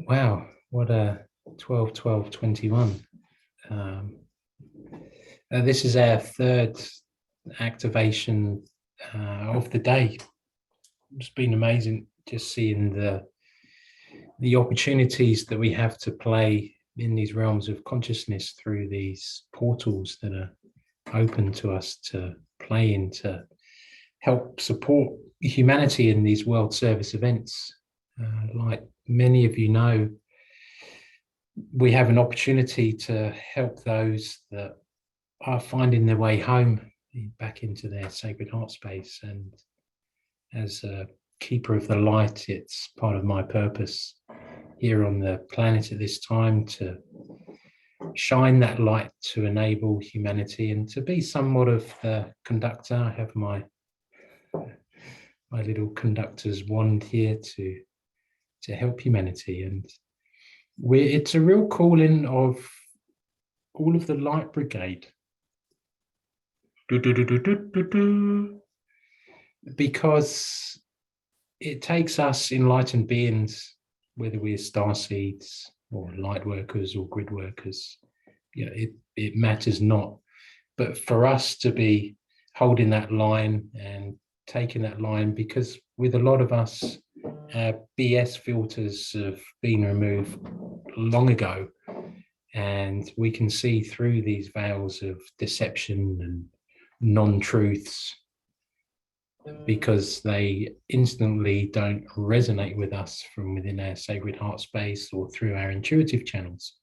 Wow, what a 12-12-21. Um, this is our third activation of the day. It's been amazing just seeing the opportunities that we have to play in these realms of consciousness through these portals that are open to us to play in, to help support humanity in these world service events. Like many of you know, we have an opportunity to help those that are finding their way home back into their sacred heart space. And as a keeper of the light, it's part of my purpose here on the planet at this time to shine that light to enable humanity and to be somewhat of the conductor. I have my little conductor's wand here to help humanity, and it's a real calling of all of the light brigade. Because it takes us enlightened beings, whether we're star seeds or light workers or grid workers, it matters not. But for us to be holding that line and taking that line, because with a lot of us, our BS filters have been removed long ago, and we can see through these veils of deception and non-truths because they instantly don't resonate with us from within our sacred heart space or through our intuitive channels.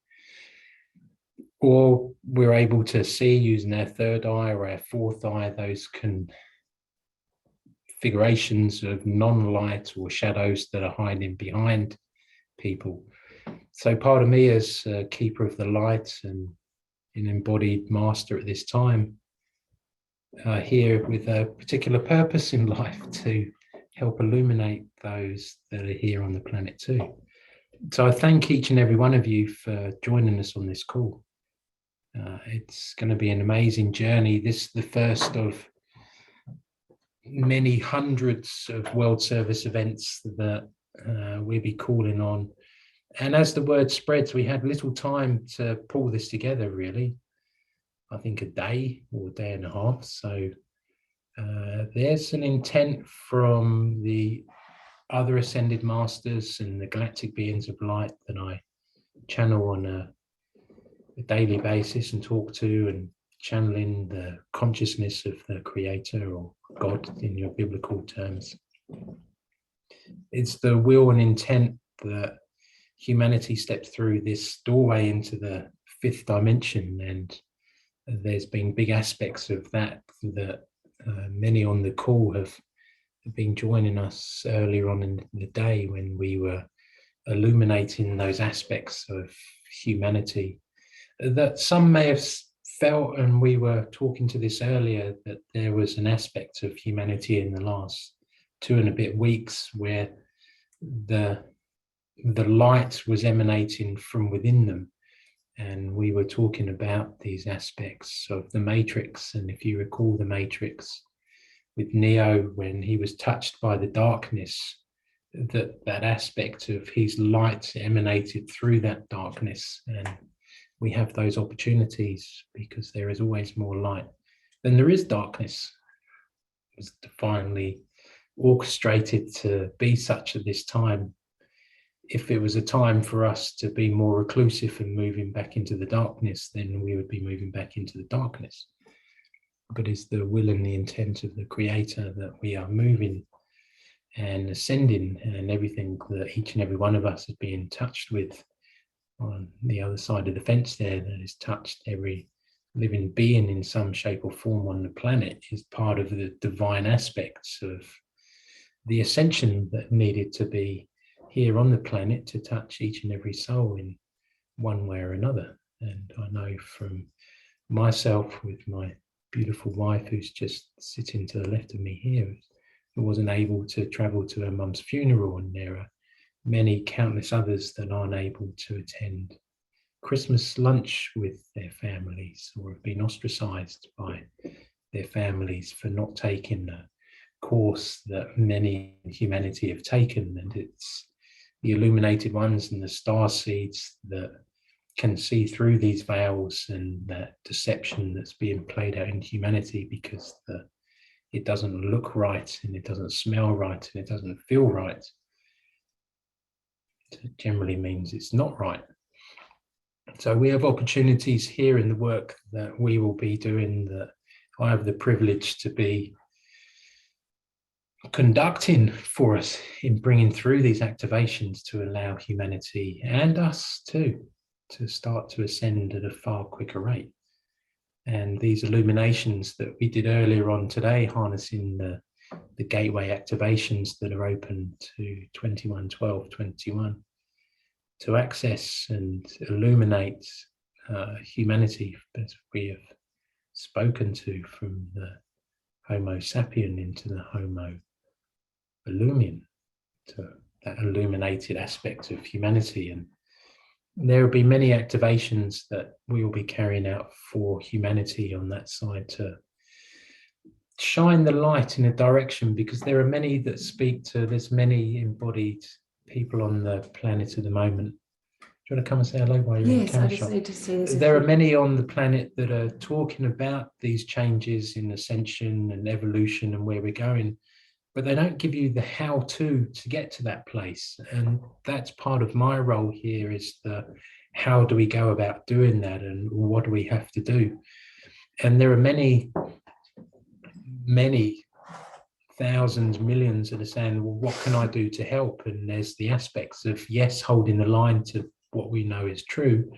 Or we're able to see using our third eye or our fourth eye those configurations of non-light or shadows that are hiding behind people. So part of me as a keeper of the light and an embodied master at this time, here with a particular purpose in life to help illuminate those that are here on the planet too. So I thank each and every one of you for joining us on this call. It's going to be an amazing journey. This is the first of many hundreds of world service events that we'll be calling on. And as the word spreads, we had little time to pull this together, really. I think a day or a day and a half. So there's an intent from the other ascended masters and the galactic beings of light that I channel on a daily basis and talk to, and channeling the consciousness of the creator or God in your biblical terms. It's the will and intent that humanity steps through this doorway into the fifth dimension, and there's been big aspects of that many on the call have been joining us earlier on in the day when we were illuminating those aspects of humanity that some may have felt, and we were talking to this earlier, that there was an aspect of humanity in the last 2 and a bit weeks where the light was emanating from within them. And we were talking about these aspects of the matrix. And if you recall the matrix with Neo, when he was touched by the darkness, that aspect of his light emanated through that darkness. And we have those opportunities because there is always more light than there is darkness. It was divinely orchestrated to be such at this time. If it was a time for us to be more reclusive and moving back into the darkness, then we would be moving back into the darkness. But it's the will and the intent of the Creator that we are moving and ascending, and everything that each and every one of us is being touched with on the other side of the fence there, that is touched every living being in some shape or form on the planet, is part of the divine aspects of the ascension that needed to be here on the planet to touch each and every soul in one way or another. And I know from myself, with my beautiful wife who's just sitting to the left of me here, who wasn't able to travel to her mum's funeral, and there are many countless others that aren't able to attend Christmas lunch with their families, or have been ostracized by their families for not taking the course that many in humanity have taken. And it's the illuminated ones and the star seeds that can see through these veils and that deception that's being played out in humanity, because it doesn't look right and it doesn't smell right and it doesn't feel right. It generally means it's not right. So we have opportunities here in the work that we will be doing, that I have the privilege to be conducting for us in bringing through these activations to allow humanity and us too to start to ascend at a far quicker rate. And these illuminations that we did earlier on today, harnessing the gateway activations that are open to 21-12-21, to access and illuminate humanity, as we have spoken to, from the Homo sapien into the Homo illumin, to that illuminated aspect of humanity. And there will be many activations that we will be carrying out for humanity on that side to shine the light in a direction, because there are many that speak to, there's many embodied people on the planet at the moment. Do you want to come and say hello while you're in the camera shot? Need to say this. There are many on the planet that are talking about these changes in ascension and evolution and where we're going, but they don't give you the how-to get to that place. And that's part of my role here, is the how do we go about doing that and what do we have to do? And there are many thousands, millions that are saying, well, what can I do to help? And there's the aspects of, yes, holding the line to what we know is true,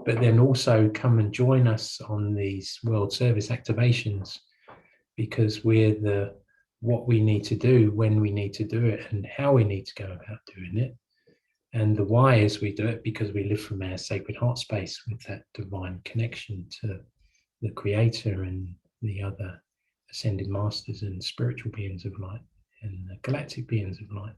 but then also come and join us on these world service activations, because we're what we need to do, when we need to do it, and how we need to go about doing it. And the why is we do it because we live from our sacred heart space with that divine connection to the creator and the other ascended masters and spiritual beings of light and the galactic beings of light.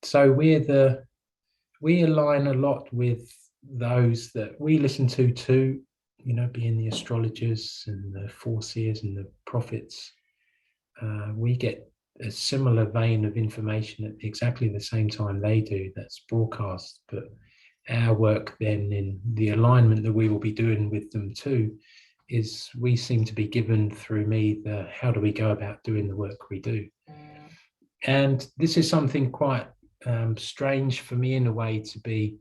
So we align a lot with those that we listen to too, being the astrologers and the foreseers and the prophets. We get a similar vein of information at exactly the same time they do, that's broadcast. But our work then, in the alignment that we will be doing with them too, is we seem to be given through me the how do we go about doing the work we do. And this is something quite strange for me in a way, to be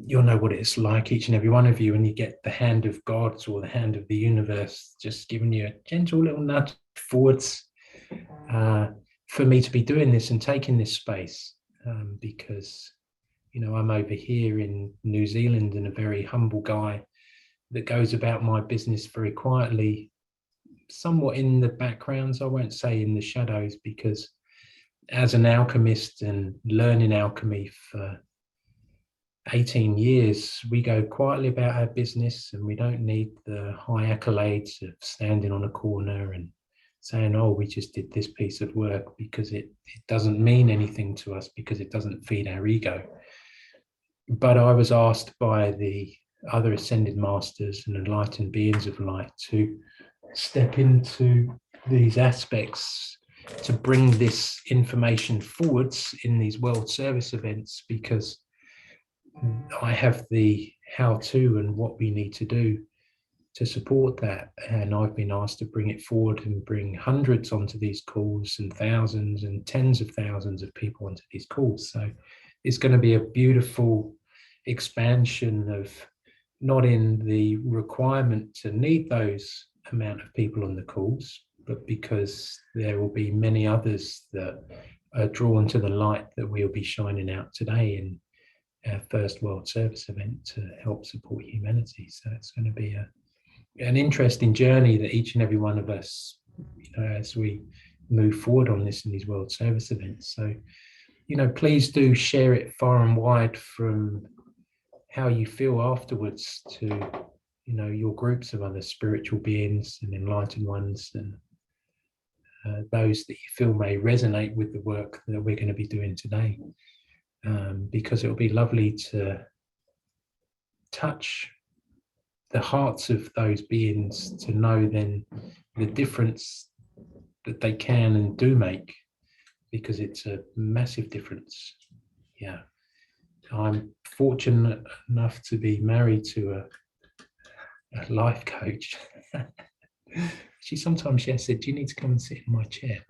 you'll know what it's like, each and every one of you, when you get the hand of God or the hand of the universe just giving you a gentle little nudge forwards, for me to be doing this and taking this space, because I'm over here in New Zealand, and a very humble guy that goes about my business very quietly, somewhat in the backgrounds, I won't say in the shadows, because as an alchemist and learning alchemy for 18 years, we go quietly about our business, and we don't need the high accolades of standing on a corner and saying, oh, we just did this piece of work, because it doesn't mean anything to us, because it doesn't feed our ego. But I was asked by the other ascended masters and enlightened beings of light to step into these aspects, to bring this information forwards in these world service events, because I have the how-to and what we need to do to support that. And I've been asked to bring it forward and bring hundreds onto these calls, and thousands and tens of thousands of people onto these calls. So it's going to be a beautiful expansion of, not in the requirement to need those amount of people on the calls, but because there will be many others that are drawn to the light that we'll be shining out today in our first world service event to help support humanity. So it's going to be an interesting journey that each and every one of us, as we move forward on this in these world service events. So, please do share it far and wide, from how you feel afterwards to, your groups of other spiritual beings and enlightened ones, and those that you feel may resonate with the work that we're going to be doing today. Because it will be lovely to touch the hearts of those beings, to know then the difference that they can and do make because it's a massive difference. Yeah, I'm fortunate enough to be married to a life coach. Sometimes she said, "Do you need to come and sit in my chair?"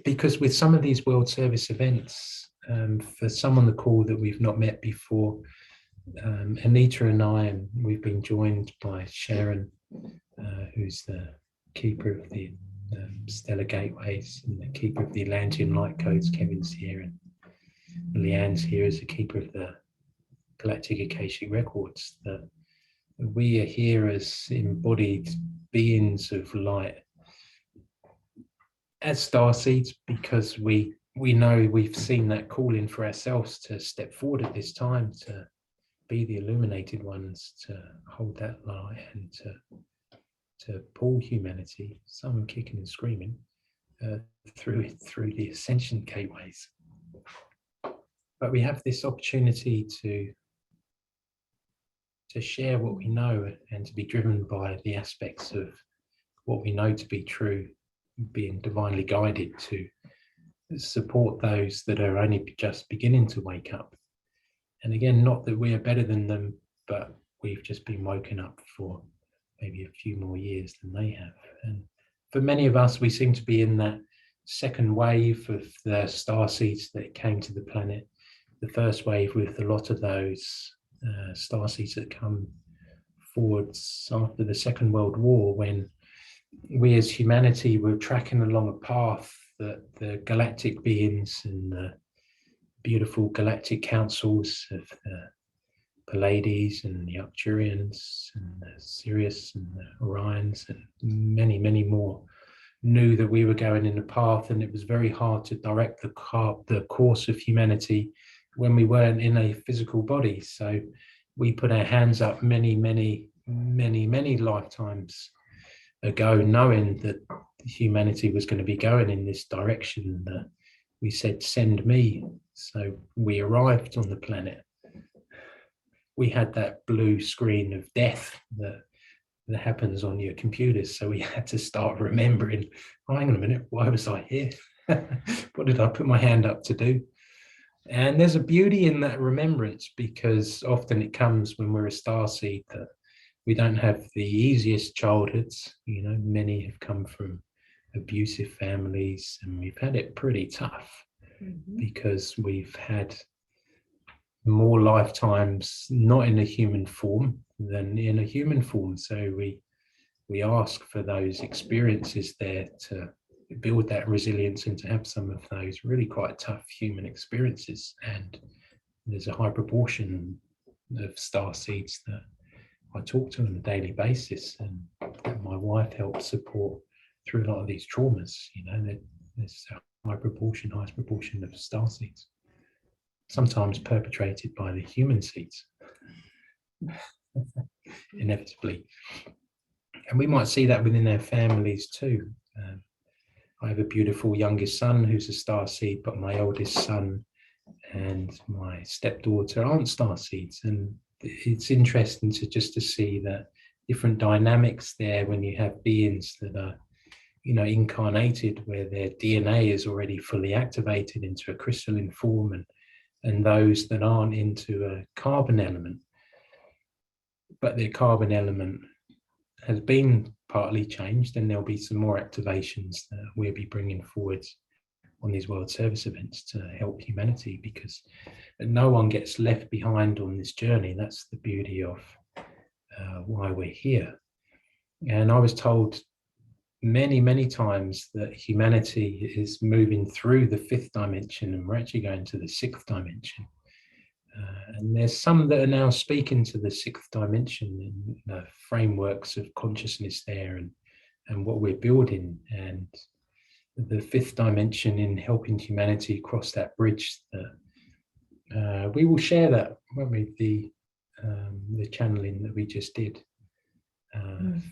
Because with some of these World Service events, for some on the call that we've not met before, Anita and I, and we've been joined by Sharon, who's the keeper of the Stellar Gateways and the keeper of the Atlantean Light Codes. Kevin's here, and Leanne's here as the keeper of the Galactic Akashic Records. That we are here as embodied beings of light, as starseeds, because we know we've seen that calling for ourselves to step forward at this time, to be the illuminated ones, to hold that light and to pull humanity, some kicking and screaming, through the ascension gateways. But we have this opportunity to share what we know and to be driven by the aspects of what we know to be true, being divinely guided to support those that are only just beginning to wake up. And again, not that we are better than them, but we've just been woken up for maybe a few more years than they have. And for many of us, we seem to be in that second wave of the starseeds that came to the planet. The first wave with a lot of those starseeds that come forwards after the Second World War, when we as humanity were tracking along a path that the galactic beings and the beautiful galactic councils of the Pleiades and the Arcturians and the Sirius and the Orions and many, many more knew that we were going in a path, and it was very hard to direct the course of humanity when we weren't in a physical body. So we put our hands up many, many, many, many lifetimes ago, knowing that humanity was going to be going in this direction. That we said, "Send me." So we arrived on the planet. We had that blue screen of death that happens on your computers. So we had to start remembering, oh, hang on a minute, why was I here? What did I put my hand up to do? And there's a beauty in that remembrance, because often it comes when we're a starseed that we don't have the easiest childhoods. You know, many have come from abusive families, and we've had it pretty tough because we've had more lifetimes not in a human form than in a human form. So we ask for those experiences there to build that resilience and to have some of those really quite tough human experiences. And there's a high proportion of starseeds that I talk to on a daily basis, and that my wife helps support through a lot of these traumas. You know, there's a highest proportion of starseeds, sometimes perpetrated by the human seeds, inevitably. And we might see that within their families too. I have a beautiful youngest son who's a starseed, but my oldest son and my stepdaughter aren't starseeds. And it's interesting to see that different dynamics there when you have beings that are, you know, incarnated, where their DNA is already fully activated into a crystalline form, and those that aren't into a carbon element, but their carbon element has been partly changed, and there'll be some more activations that we'll be bringing forward on these World Service events to help humanity, because no one gets left behind on this journey. That's the beauty of why we're here. And I was told many, many times that humanity is moving through the fifth dimension, and we're actually going to the sixth dimension. And there's some that are now speaking to the sixth dimension in the frameworks of consciousness there, and what we're building, and the fifth dimension in helping humanity cross that bridge. That we will share that, won't we? The channeling that we just did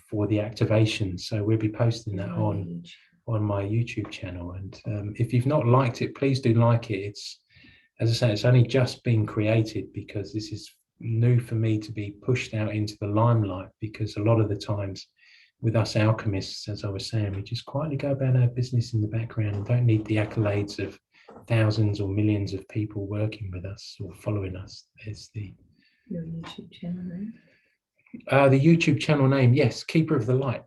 for the activation. So we'll be posting that on my YouTube channel. And if you've not liked it, please do like it. It's, as I say, it's only just been created because this is new for me to be pushed out into the limelight, because a lot of the times with us alchemists, as I was saying, we just quietly go about our business in the background and don't need the accolades of thousands or millions of people working with us or following us. There's your YouTube channel name. The YouTube channel name, yes, Keeper of the Light.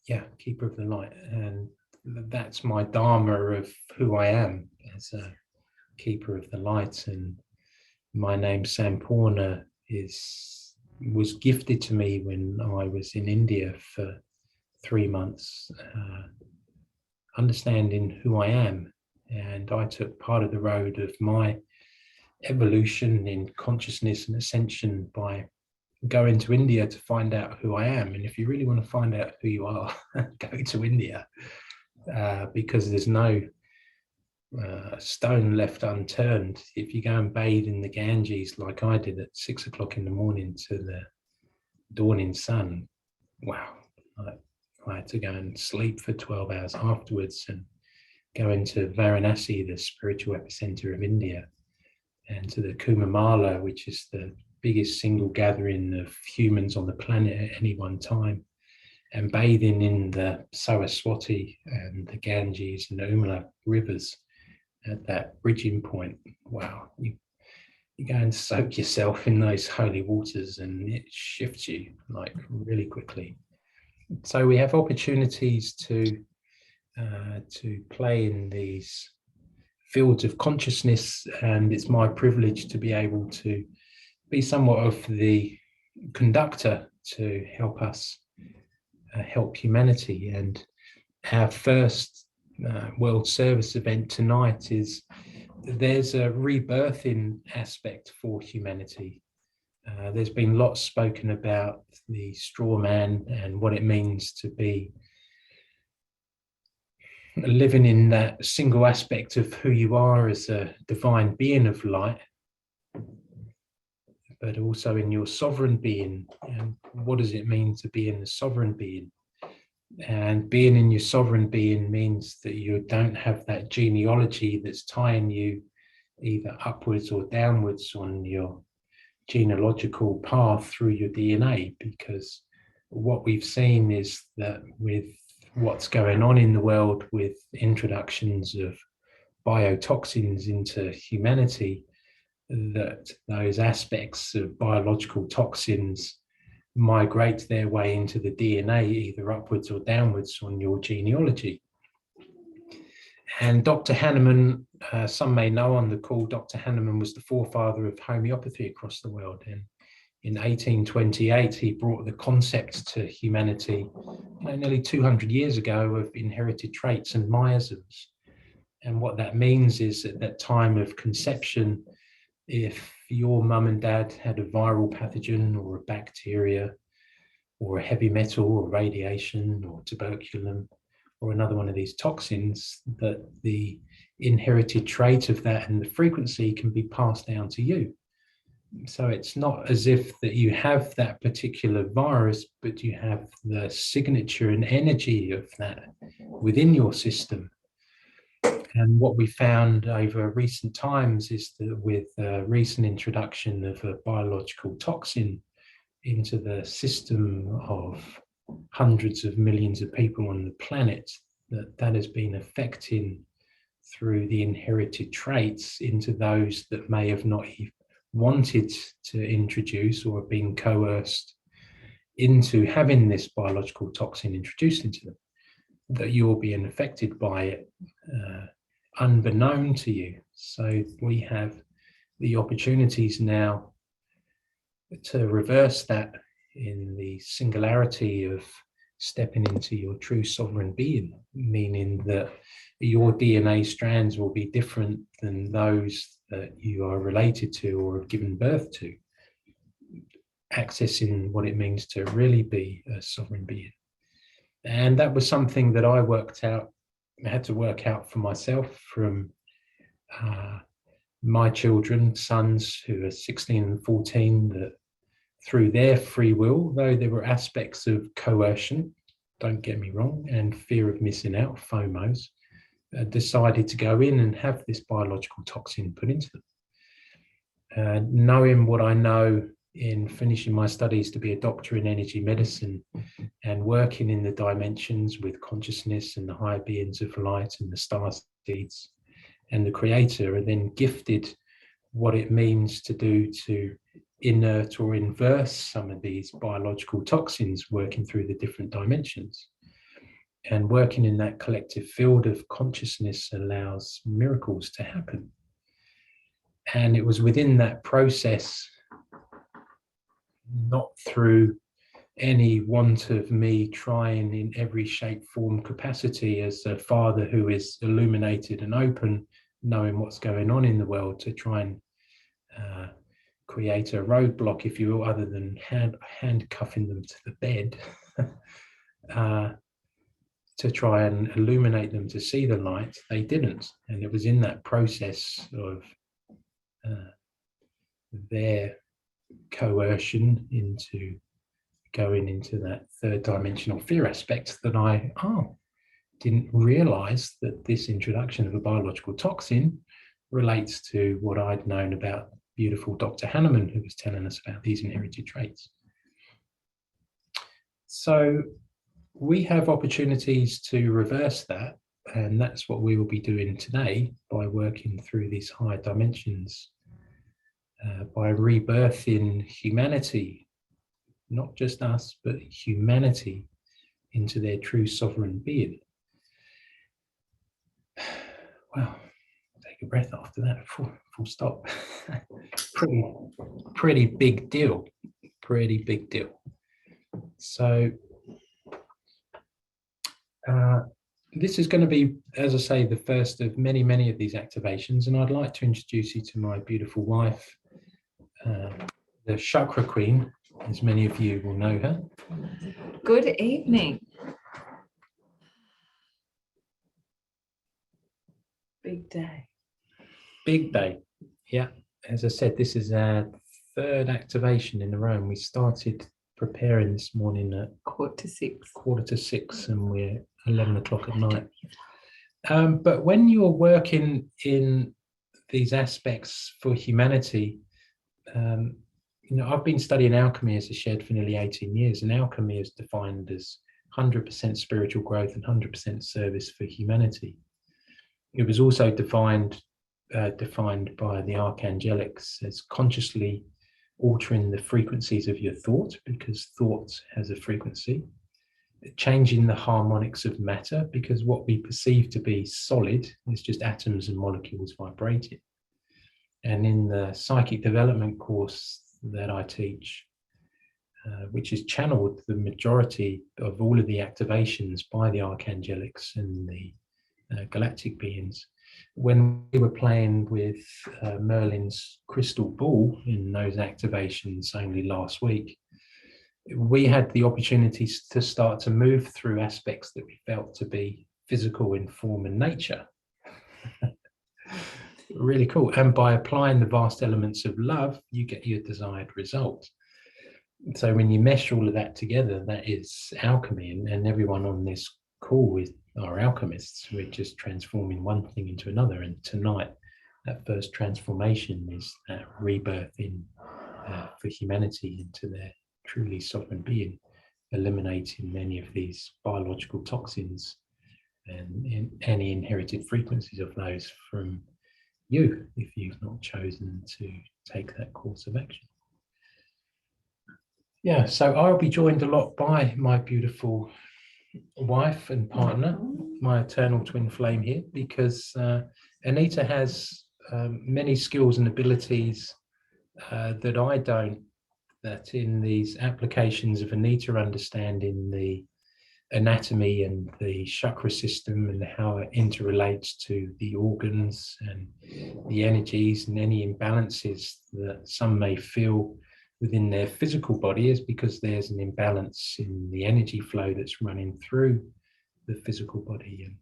Yeah, Keeper of the Light, and that's my dharma of who I am as a Keeper of the Light. And my name Samporna was gifted to me when I was in India for 3 months, understanding who I am. And I took part of the road of my evolution in consciousness and ascension by going to India to find out who I am. And if you really want to find out who you are, go to India, because there's no stone left unturned. If you go and bathe in the Ganges like I did at 6 o'clock in the morning to the dawning sun, wow, I had to go and sleep for 12 hours afterwards and go into Varanasi, the spiritual epicenter of India, and to the Kumbh Mela, which is the biggest single gathering of humans on the planet at any one time, and bathing in the Saraswati and the Ganges and the Umla rivers at that bridging point. Wow, you go and soak yourself in those holy waters and it shifts you like really quickly. So we have opportunities to play in these fields of consciousness, and it's my privilege to be able to be somewhat of the conductor to help us help humanity. And our first World Service event tonight there's a rebirthing aspect for humanity. There's been lots spoken about the straw man and what it means to be living in that single aspect of who you are as a divine being of light, but also in your sovereign being. And what does it mean to be in the sovereign being? And being in your sovereign being means that you don't have that genealogy that's tying you either upwards or downwards on your genealogical path through your DNA, because what we've seen is that with what's going on in the world with introductions of biotoxins into humanity, that those aspects of biological toxins migrate their way into the DNA, either upwards or downwards on your genealogy. And Dr. Hahnemann, some may know on the call, Dr. Hahnemann was the forefather of homeopathy across the world. And in 1828, he brought the concept to humanity, nearly 200 years ago, of inherited traits and miasms. And what that means is at that time of conception, if your mum and dad had a viral pathogen or a bacteria or a heavy metal or radiation or tuberculum or another one of these toxins, that the inherited trait of that and the frequency can be passed down to you. So it's not as if that you have that particular virus, but you have the signature and energy of that within your system. And what we found over recent times is that with the recent introduction of a biological toxin into the system of hundreds of millions of people on the planet, that has been affecting through the inherited traits into those that may have not wanted to introduce or have been coerced into having this biological toxin introduced into them, that you're being affected by it unbeknown to you. So we have the opportunities now to reverse that in the singularity of stepping into your true sovereign being, meaning that your DNA strands will be different than those that you are related to or have given birth to, accessing what it means to really be a sovereign being. And that was something that I had to work out for myself from my children, sons who are 16 and 14, that through their free will, though there were aspects of coercion, don't get me wrong, and fear of missing out, FOMOs, decided to go in and have this biological toxin put into them. Knowing what I know in finishing my studies to be a doctor in energy medicine and working in the dimensions with consciousness and the higher beings of light and the star seeds and the creator, are then gifted what it means to do to inert or inverse some of these biological toxins working through the different dimensions. And working in that collective field of consciousness allows miracles to happen. And it was within that process, not through any want of me trying in every shape, form, capacity as a father who is illuminated and open, knowing what's going on in the world, to try and create a roadblock, if you will, other than handcuffing them to the bed, to try and illuminate them to see the light. They didn't. And it was in that process of their coercion into going into that third dimensional fear aspect that I didn't realize that this introduction of a biological toxin relates to what I'd known about beautiful Dr. Hanneman, who was telling us about these inherited traits. So we have opportunities to reverse that, and that's what we will be doing today by working through these higher dimensions, by rebirthing humanity, not just us, but humanity into their true sovereign being. Wow, take a breath after that, full stop. Pretty big deal, pretty big deal. So this is going to be, as I say, the first of many of these activations, and I'd like to introduce you to my beautiful wife, the Chakra Queen, as many of you will know her. Good evening. Big day. Big day. Yeah. As I said, this is our third activation in a row. We started preparing this morning at 5:45, and we're 11 o'clock at night. But when you're working in these aspects for humanity, I've been studying alchemy, as I shared, for nearly 18 years, and alchemy is defined as 100% spiritual growth and 100% service for humanity. It was also defined by the archangelics as consciously altering the frequencies of your thought, because thought has a frequency, changing the harmonics of matter, because what we perceive to be solid is just atoms and molecules vibrating. And in the psychic development course that I teach, which is channeled the majority of all of the activations by the archangelics and the galactic beings, when we were playing with Merlin's crystal ball in those activations only last week, we had the opportunities to start to move through aspects that we felt to be physical in form and nature. Really cool. And by applying the vast elements of love, you get your desired result. So when you mesh all of that together, that is alchemy. And everyone on this call are alchemists. We're just transforming one thing into another. And tonight, that first transformation is that rebirth for humanity into their truly sovereign being, eliminating many of these biological toxins and any inherited frequencies of those from you, if you've not chosen to take that course of action. Yeah, so I'll be joined a lot by my beautiful wife and partner, my eternal twin flame here, because Anita has many skills and abilities that I don't, that in these applications of Anita understanding the anatomy and the chakra system and how it interrelates to the organs and the energies and any imbalances that some may feel within their physical body, is because there's an imbalance in the energy flow that's running through the physical body. And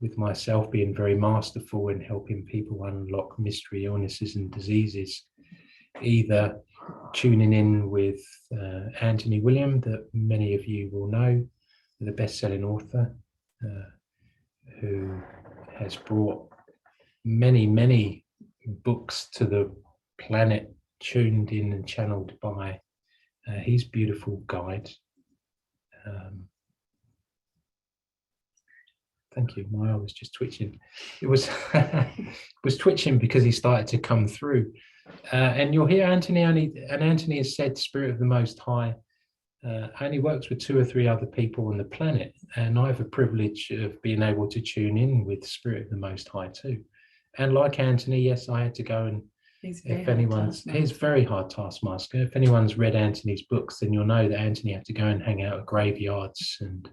with myself being very masterful in helping people unlock mystery illnesses and diseases, either tuning in with Anthony William, that many of you will know, the best-selling author, who has brought many books to the planet tuned in and channeled by his beautiful guide. Thank you. My eye was just twitching. It was was twitching because he started to come through. And you'll hear Anthony Anthony has said Spirit of the Most High only works with 2 or 3 other people on the planet. And I have a privilege of being able to tune in with Spirit of the Most High too. And like Anthony, yes, I had to go and he's very hard taskmaster. If anyone's read Anthony's books, then you'll know that Anthony had to go and hang out at graveyards, and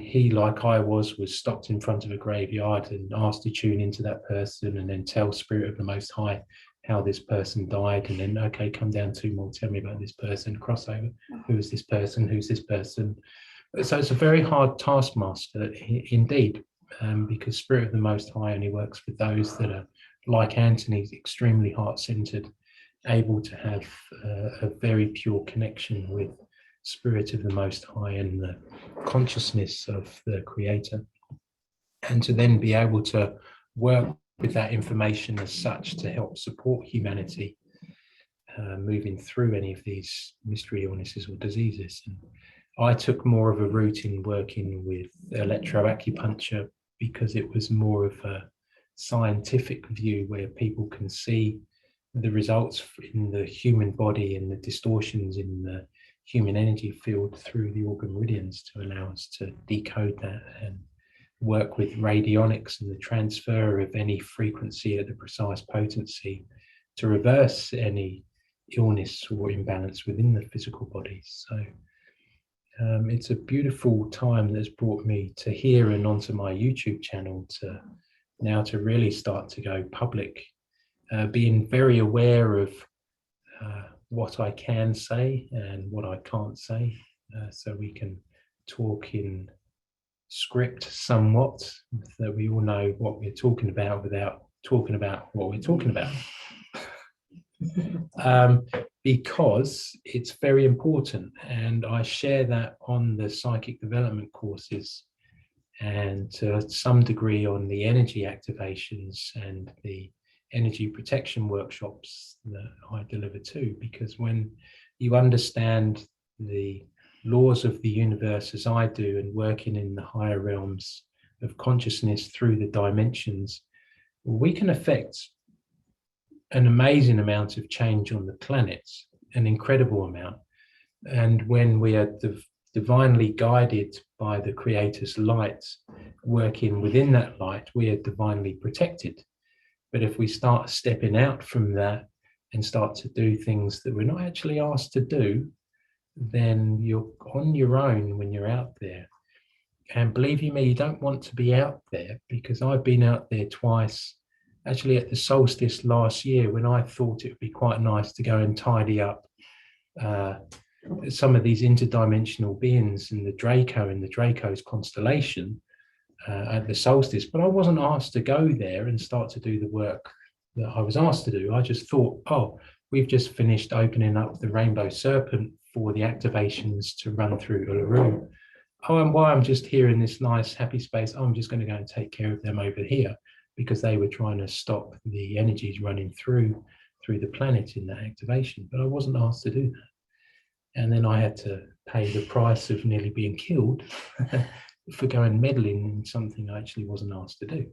he, like I was stopped in front of a graveyard and asked to tune into that person and then tell Spirit of the Most High how this person died, and then, okay, come down 2 more, tell me about this person, crossover, who is this person, who's this person. So it's a very hard taskmaster indeed, because Spirit of the Most High only works with those that are, like Anthony's, extremely heart-centered, able to have a very pure connection with Spirit of the Most High and the consciousness of the Creator, and to then be able to work with that information as such to help support humanity moving through any of these mystery illnesses or diseases. And I took more of a route in working with electroacupuncture because it was more of a scientific view where people can see the results in the human body and the distortions in the human energy field through the organ meridians to allow us to decode that and work with radionics and the transfer of any frequency at the precise potency to reverse any illness or imbalance within the physical body. So it's a beautiful time that's brought me to here and onto my YouTube channel to now to really start to go public, being very aware of what I can say and what I can't say, so we can talk in script somewhat, that we all know what we're talking about without talking about what we're talking about. Because it's very important, and I share that on the psychic development courses and to some degree on the energy activations and the energy protection workshops that I deliver too, because when you understand the laws of the universe as I do, and working in the higher realms of consciousness through the dimensions, we can affect an amazing amount of change on the planet, an incredible amount. And when we are divinely guided by the Creator's light, working within that light, we are divinely protected. But if we start stepping out from that and start to do things that we're not actually asked to do, then you're on your own when you're out there. And believe you me, you don't want to be out there, because I've been out there twice, actually at the solstice last year, when I thought it would be quite nice to go and tidy up some of these interdimensional beings in the Draco and the Draco's constellation at the solstice. But I wasn't asked to go there and start to do the work that I was asked to do. I just thought, oh, we've just finished opening up the Rainbow Serpent for the activations to run through Uluru. Oh, and while I'm just here in this nice happy space, I'm just going to go and take care of them over here, because they were trying to stop the energies running through the planet in that activation. But I wasn't asked to do that. And then I had to pay the price of nearly being killed for going meddling in something I actually wasn't asked to do.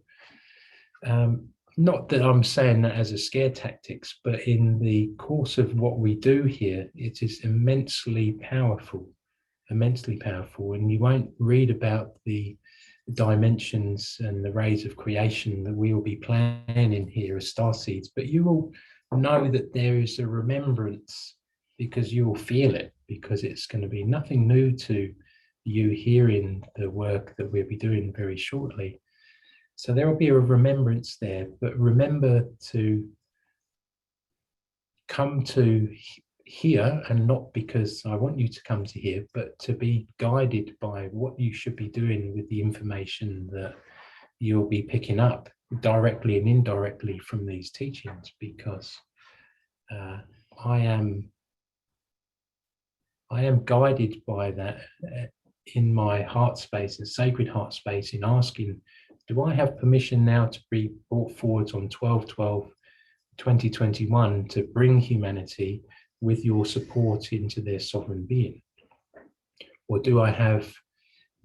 Not that I'm saying that as a scare tactics, but in the course of what we do here, it is immensely powerful, and you won't read about the dimensions and the rays of creation that we will be planning here as starseeds, but you will know that there is a remembrance, because you will feel it, because it's going to be nothing new to you hearing the work that we'll be doing very shortly. So there will be a remembrance there, but remember to come to here, and not because I want you to come to here, but to be guided by what you should be doing with the information that you'll be picking up directly and indirectly from these teachings, because I am guided by that in my heart space and sacred heart space, in asking, do I have permission now to be brought forwards on 12/12 2021 to bring humanity with your support into their sovereign being? Or do I have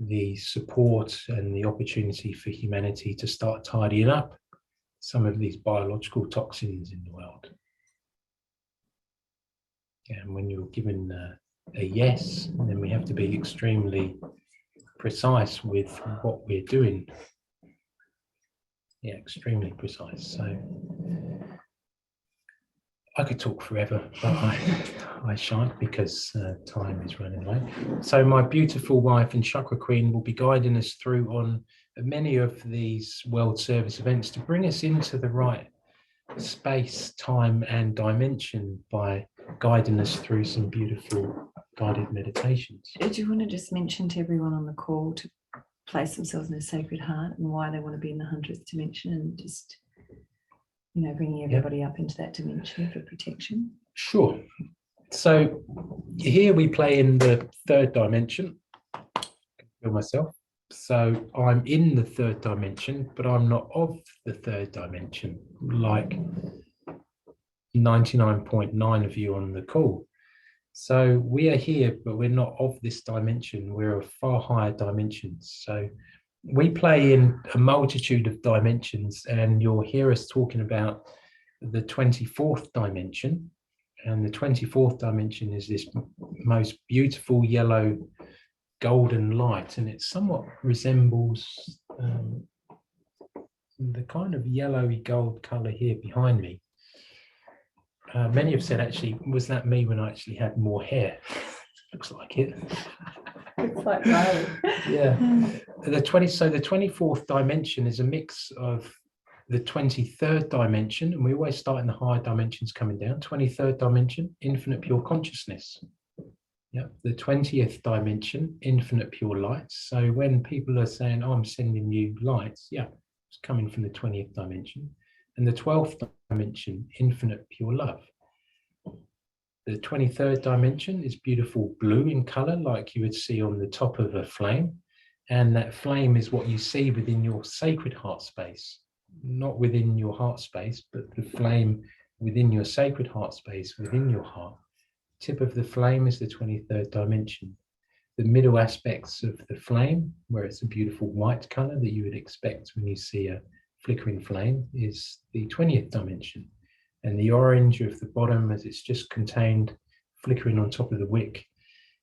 the support and the opportunity for humanity to start tidying up some of these biological toxins in the world? And when you're given a yes, then we have to be extremely precise with what we're doing. Yeah, extremely precise. So I could talk forever, but I shan't, because time is running away. So my beautiful wife and chakra queen will be guiding us through on many of these world service events to bring us into the right space, time and dimension by guiding us through some beautiful guided meditations. Do you want to just mention to everyone on the call to place themselves in a sacred heart and why they want to be in the 100th dimension, and just, you know, bringing everybody up into that dimension for protection? Sure. So here we play in the third dimension. I can feel myself. So I'm in the third dimension, but I'm not of the third dimension, like 99.9 of you on the call. So we are here, but we're not of this dimension. We're of far higher dimensions. So we play in a multitude of dimensions, and you'll hear us talking about the 24th dimension. And the 24th dimension is this most beautiful yellow golden light, and it somewhat resembles the kind of yellowy gold color here behind me. Many have said, actually, was that me when I actually had more hair? Looks like it. It's like Riley. Yeah. So the 24th dimension is a mix of the 23rd dimension, and we always start in the higher dimensions coming down. 23rd dimension, infinite pure consciousness. Yeah. The 20th dimension, infinite pure light. So when people are saying, oh, I'm sending you lights, yeah, it's coming from the 20th dimension. And the 12th dimension, infinite pure love. The 23rd dimension is beautiful blue in color, like you would see on the top of a flame. And that flame is what you see within your sacred heart space, not within your heart space, but the flame within your sacred heart space, within your heart. Tip of the flame is the 23rd dimension. The middle aspects of the flame, where it's a beautiful white color that you would expect when you see a flickering flame, is the 20th dimension. And the orange of the bottom, as it's just contained flickering on top of the wick,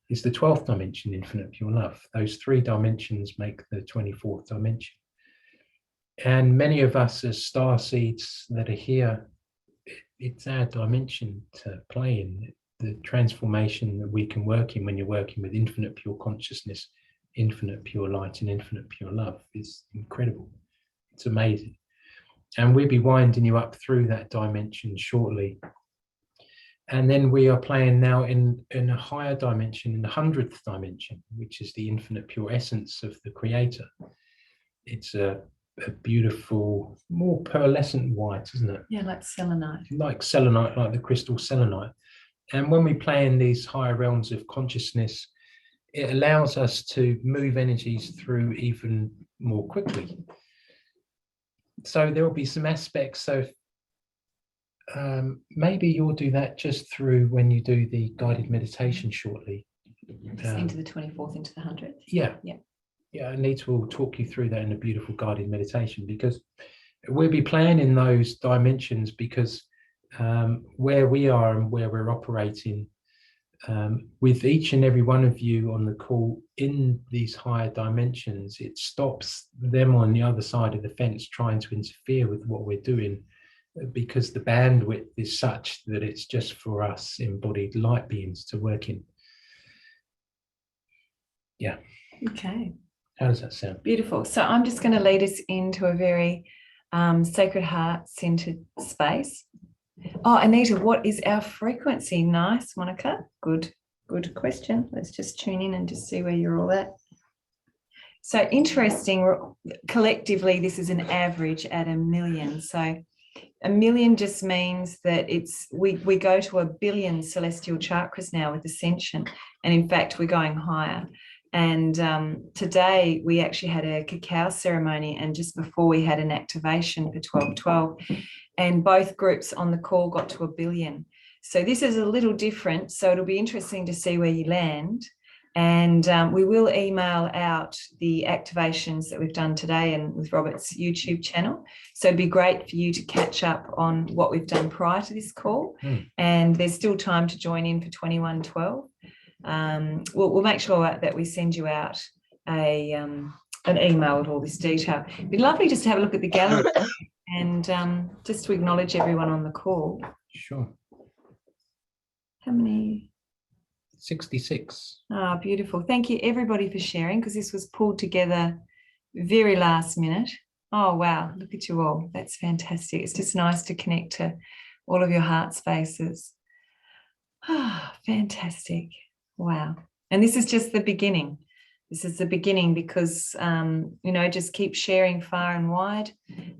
is the 12th dimension, infinite pure love. Those three dimensions make the 24th dimension. And many of us as star seeds that are here, it's our dimension to play in. The transformation that we can work in when you're working with infinite pure consciousness, infinite pure light and infinite pure love is incredible. It's amazing. And we'll be winding you up through that dimension shortly. And then we are playing now in a higher dimension, in the 100th dimension, which is the infinite pure essence of the Creator. It's a beautiful, more pearlescent white, isn't it? Yeah, like selenite. Like selenite, like the crystal selenite. And when we play in these higher realms of consciousness, it allows us to move energies through even more quickly. So there will be some aspects. So maybe you'll do that just through when you do the guided meditation shortly. Just into the 24th, into the 100th. Yeah. Yeah. Yeah, Anita will talk you through that in a beautiful guided meditation, because we'll be playing in those dimensions, because where we are and where we're operating with each and every one of you on the call in these higher dimensions, it stops them on the other side of the fence trying to interfere with what we're doing, because the bandwidth is such that it's just for us embodied light beings to work in. Yeah. Okay. How does that sound? Beautiful. So I'm just going to lead us into a very sacred heart centered space. Oh, Anita, what is our frequency? Nice, Monica. Good question. Let's just tune in and just see where you're all at. So interesting. Collectively, this is an average at 1 million. So 1 million just means that we go to 1 billion celestial chakras now with ascension. And in fact, we're going higher. And today we actually had a cacao ceremony, and just before we had an activation for 1212, and both groups on the call got to 1 billion. So this is a little different. So it'll be interesting to see where you land. And we will email out the activations that we've done today and with Robert's YouTube channel. So it'd be great for you to catch up on what we've done prior to this call. And there's still time to join in for 2112. We'll make sure that we send you out an email with all this detail. It'd be lovely just to have a look at the gallery and just to acknowledge everyone on the call. Sure. How many? 66. Ah, beautiful. Thank you, everybody, for sharing, because this was pulled together very last minute. Oh, wow. Look at you all. That's fantastic. It's just nice to connect to all of your heart spaces. Ah, fantastic. Wow. And this is just the beginning. This is the beginning because, just keep sharing far and wide.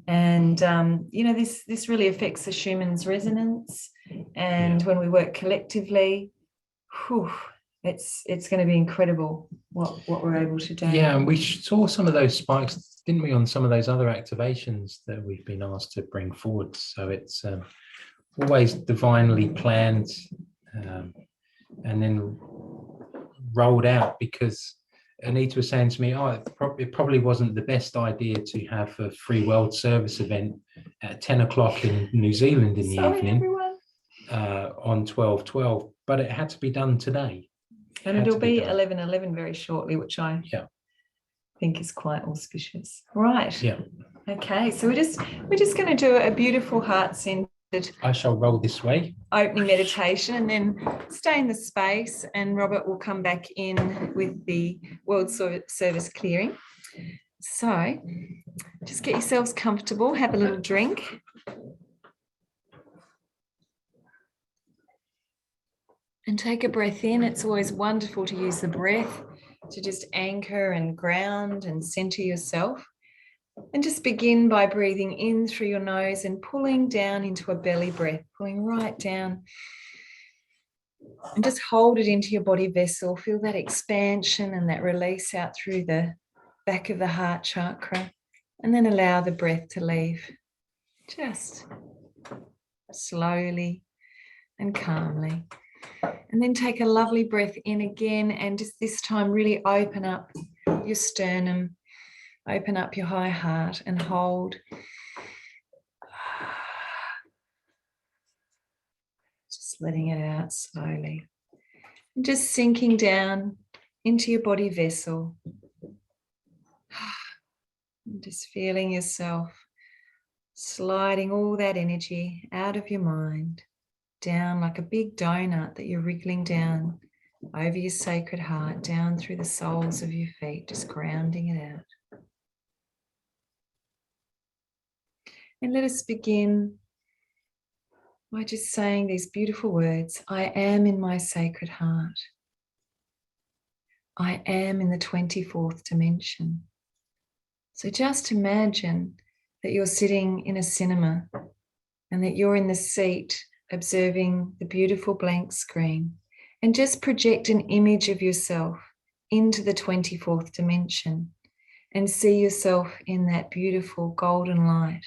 And, this really affects the Schumann's resonance. And when we work collectively, it's going to be incredible what we're able to do. Yeah, and we saw some of those spikes, didn't we, on some of those other activations that we've been asked to bring forward. So it's always divinely planned and then rolled out, because Anita was saying to me, it probably wasn't the best idea to have a free world service event at 10 o'clock in New Zealand in the evening on 12/12, but it had to be done today. And it'll be 11/11 very shortly, which I think is quite auspicious. Right. Yeah. Okay, so we're just going to do a beautiful heart-centered, I shall roll this way, opening meditation, and then stay in the space, and Robert will come back in with the World Service clearing. So just get yourselves comfortable, have a little drink. And take a breath in. It's always wonderful to use the breath to just anchor and ground and center yourself. And just begin by breathing in through your nose and pulling down into a belly breath, pulling right down. And just hold it into your body vessel. Feel that expansion and that release out through the back of the heart chakra. And then allow the breath to leave. Just slowly and calmly. And then take a lovely breath in again, and just this time really open up your sternum, open up your high heart and hold. Just letting it out slowly. And just sinking down into your body vessel. And just feeling yourself sliding all that energy out of your mind, down like a big donut that you're wriggling down over your sacred heart, down through the soles of your feet, just grounding it out. And let us begin by just saying these beautiful words. I am in my sacred heart. I am in the 24th dimension. So just imagine that you're sitting in a cinema and that you're in the seat observing the beautiful blank screen, and just project an image of yourself into the 24th dimension and see yourself in that beautiful golden light.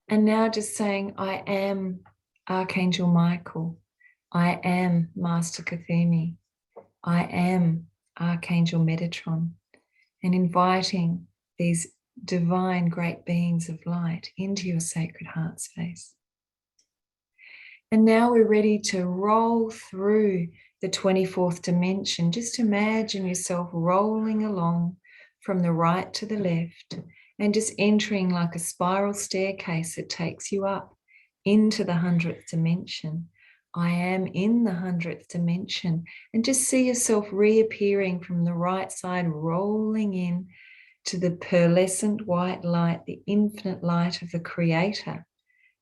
And now just saying, I am Archangel Michael. I am Master Kathumi. I am Archangel Metatron. And inviting these divine great beings of light into your sacred heart space. And now we're ready to roll through the 24th dimension. Just imagine yourself rolling along from the right to the left and just entering like a spiral staircase that takes you up into the 100th dimension. I am in the 100th dimension, and just see yourself reappearing from the right side, rolling in to the pearlescent white light, the infinite light of the Creator.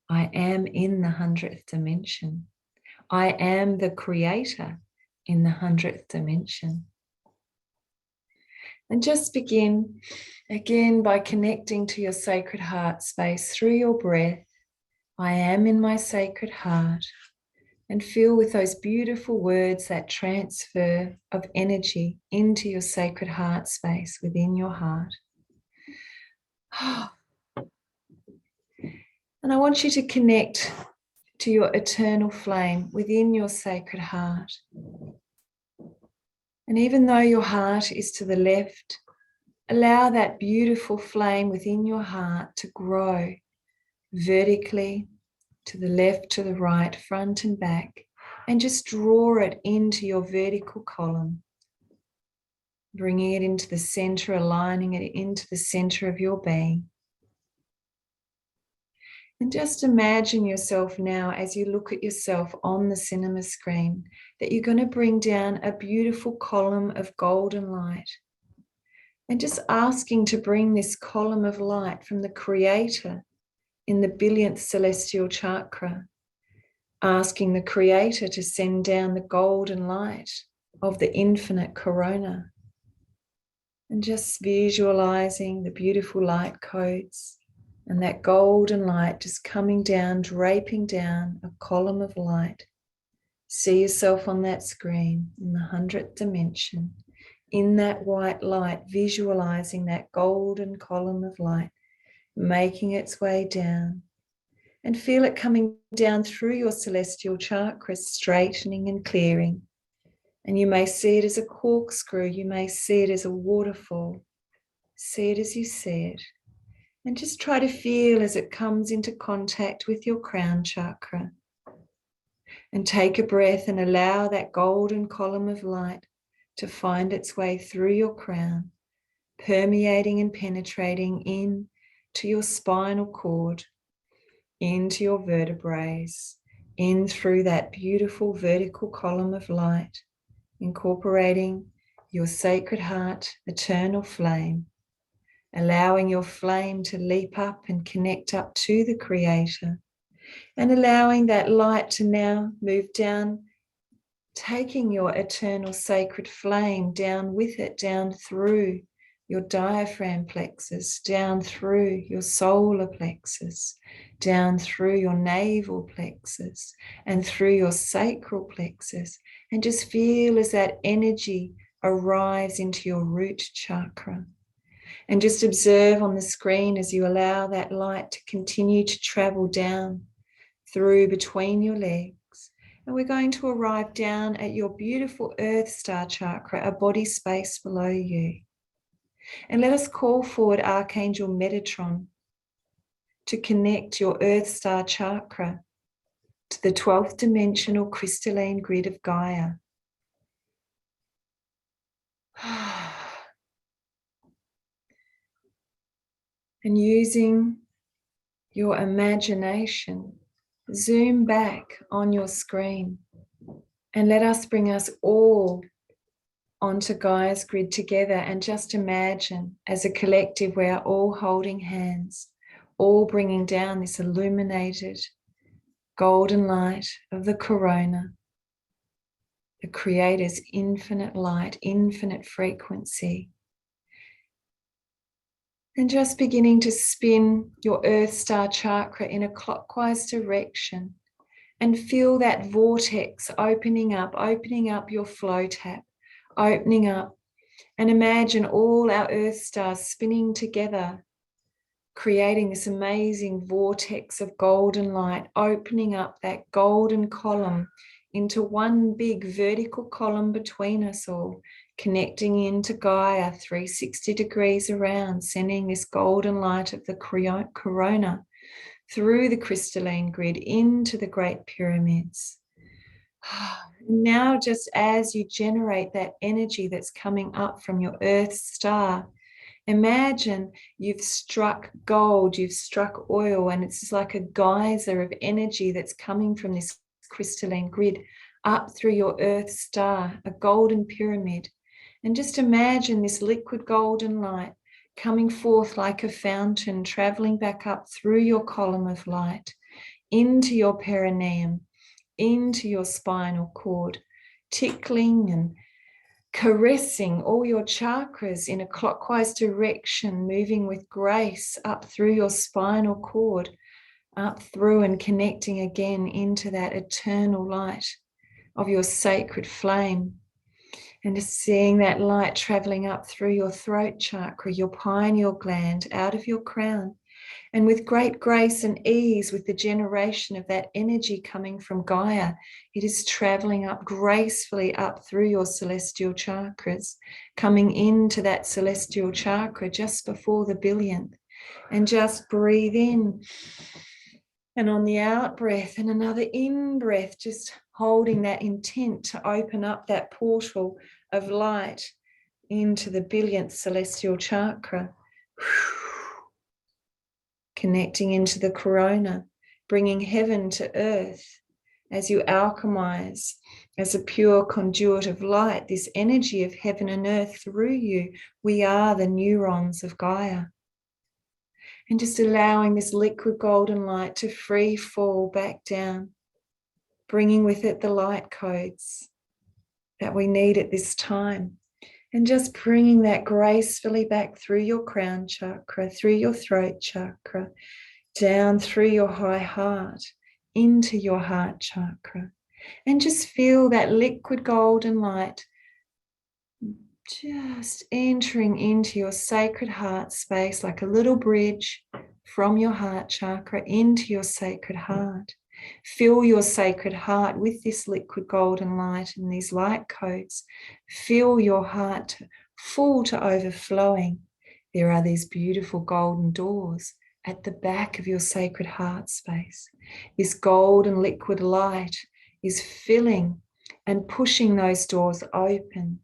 I am in the 100th dimension. I am the Creator in the 100th dimension. And just begin again by connecting to your sacred heart space through your breath. I am in my sacred heart. And feel with those beautiful words that transfer of energy into your sacred heart space within your heart. And I want you to connect to your eternal flame within your sacred heart. And even though your heart is to the left, allow that beautiful flame within your heart to grow vertically to the left, to the right, front and back, and just draw it into your vertical column, bringing it into the center, aligning it into the center of your being. And just imagine yourself now, as you look at yourself on the cinema screen, that you're going to bring down a beautiful column of golden light. And just asking to bring this column of light from the Creator in the billionth celestial chakra, asking the Creator to send down the golden light of the infinite corona, and just visualizing the beautiful light codes and that golden light just coming down, draping down a column of light. See yourself on that screen in the 100th dimension, in that white light, visualizing that golden column of light making its way down, and feel it coming down through your celestial chakras, straightening and clearing. And you may see it as a corkscrew, you may see it as a waterfall. See it as you see it. And just try to feel as it comes into contact with your crown chakra. And take a breath and allow that golden column of light to find its way through your crown, permeating and penetrating in to your spinal cord, into your vertebrae, in through that beautiful vertical column of light, incorporating your sacred heart, eternal flame, allowing your flame to leap up and connect up to the Creator, and allowing that light to now move down, taking your eternal sacred flame down with it, down through your diaphragm plexus, down through your solar plexus, down through your navel plexus, and through your sacral plexus, and just feel as that energy arrives into your root chakra. And just observe on the screen as you allow that light to continue to travel down through between your legs. And we're going to arrive down at your beautiful Earth Star chakra, a body space below you. And let us call forward Archangel Metatron to connect your Earth Star chakra to the 12th dimensional crystalline grid of Gaia. And using your imagination, zoom back on your screen and let us bring us all onto Gaia's grid together, and just imagine as a collective we are all holding hands, all bringing down this illuminated golden light of the corona, the Creator's infinite light, infinite frequency. And just beginning to spin your Earth Star chakra in a clockwise direction, and feel that vortex opening up your flow tap, opening up, and imagine all our Earth stars spinning together, creating this amazing vortex of golden light, opening up that golden column into one big vertical column between us all, connecting into Gaia 360 degrees around, sending this golden light of the corona through the crystalline grid into the Great Pyramids. Now, just as you generate that energy that's coming up from your Earth Star, imagine you've struck gold, you've struck oil, and it's just like a geyser of energy that's coming from this crystalline grid up through your Earth Star, a golden pyramid. And just imagine this liquid golden light coming forth like a fountain, traveling back up through your column of light, into your perineum, into your spinal cord, tickling and caressing all your chakras in a clockwise direction, moving with grace up through your spinal cord, up through and connecting again into that eternal light of your sacred flame. And just seeing that light traveling up through your throat chakra, your pineal gland, out of your crown. And with great grace and ease, with the generation of that energy coming from Gaia, it is traveling up gracefully up through your celestial chakras, coming into that celestial chakra just before the billionth. And just breathe in. And on the out breath and another in breath, just holding that intent to open up that portal of light into the billionth celestial chakra. Connecting into the corona, bringing heaven to earth as you alchemize as a pure conduit of light, this energy of heaven and earth through you. We are the neurons of Gaia. And just allowing this liquid golden light to free fall back down, bringing with it the light codes that we need at this time. And just bringing that gracefully back through your crown chakra, through your throat chakra, down through your high heart, into your heart chakra. And just feel that liquid golden light just entering into your sacred heart space like a little bridge from your heart chakra into your sacred heart. Fill your sacred heart with this liquid golden light and these light codes. Fill your heart full to overflowing. There are these beautiful golden doors at the back of your sacred heart space. This golden liquid light is filling and pushing those doors open.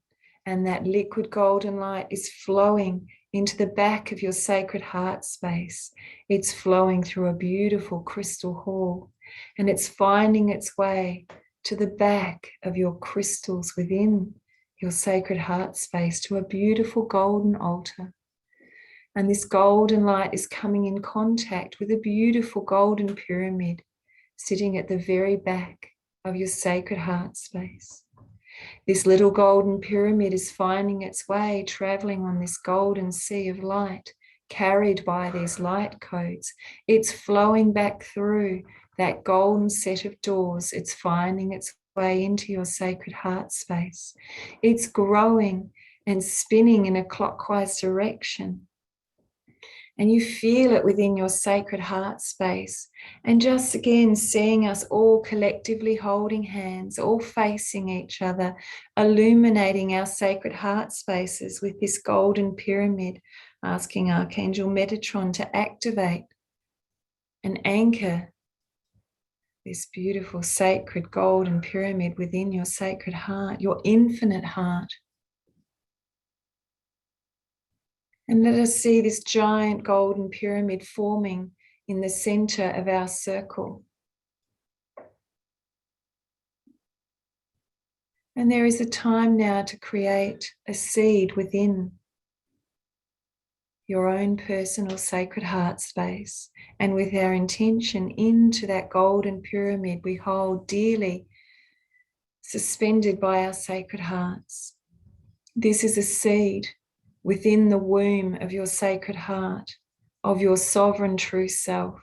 And that liquid golden light is flowing into the back of your sacred heart space. It's flowing through a beautiful crystal hall. And it's finding its way to the back of your crystals within your sacred heart space, to a beautiful golden altar. And this golden light is coming in contact with a beautiful golden pyramid sitting at the very back of your sacred heart space. This little golden pyramid is finding its way, traveling on this golden sea of light, carried by these light codes. It's flowing back through that golden set of doors. It's finding its way into your sacred heart space. It's growing and spinning in a clockwise direction. And you feel it within your sacred heart space. And just again, seeing us all collectively holding hands, all facing each other, illuminating our sacred heart spaces with this golden pyramid, asking Archangel Metatron to activate and anchor this beautiful sacred golden pyramid within your sacred heart, your infinite heart. And let us see this giant golden pyramid forming in the center of our circle. And there is a time now to create a seed within your own personal sacred heart space. And with our intention into that golden pyramid we hold dearly, suspended by our sacred hearts. This is a seed within the womb of your sacred heart, of your sovereign true self.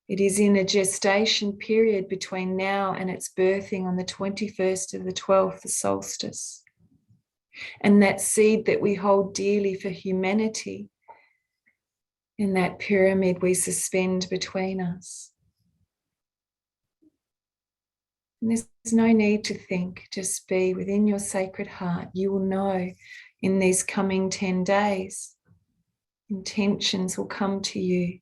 It is in a gestation period between now and its birthing on the 21st of the 12th, the solstice. And that seed that we hold dearly for humanity, in that pyramid we suspend between us. And there's no need to think, just be within your sacred heart. You will know in these coming 10 days, intentions will come to you.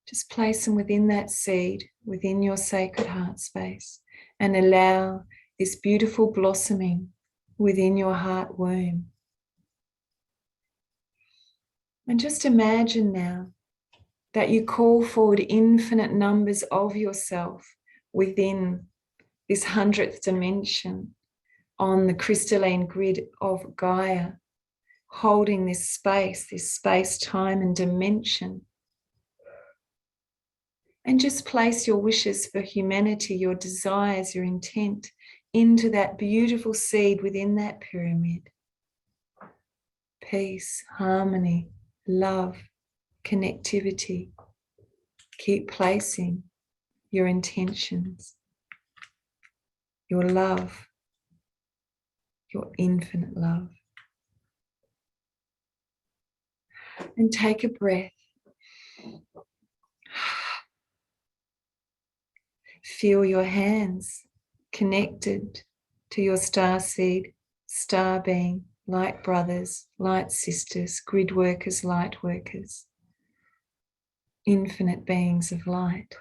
Just place them within that seed, within your sacred heart space, and allow this beautiful blossoming within your heart womb. And just imagine now that you call forward infinite numbers of yourself within this 100th dimension on the crystalline grid of Gaia, holding this space, time and dimension. And just place your wishes for humanity, your desires, your intent into that beautiful seed within that pyramid. Peace, harmony, love, connectivity, Keep placing your intentions, your love, your infinite love. And take a breath. Feel your hands connected to your star seed, star being, light brothers, light sisters, grid workers, light workers, infinite beings of light.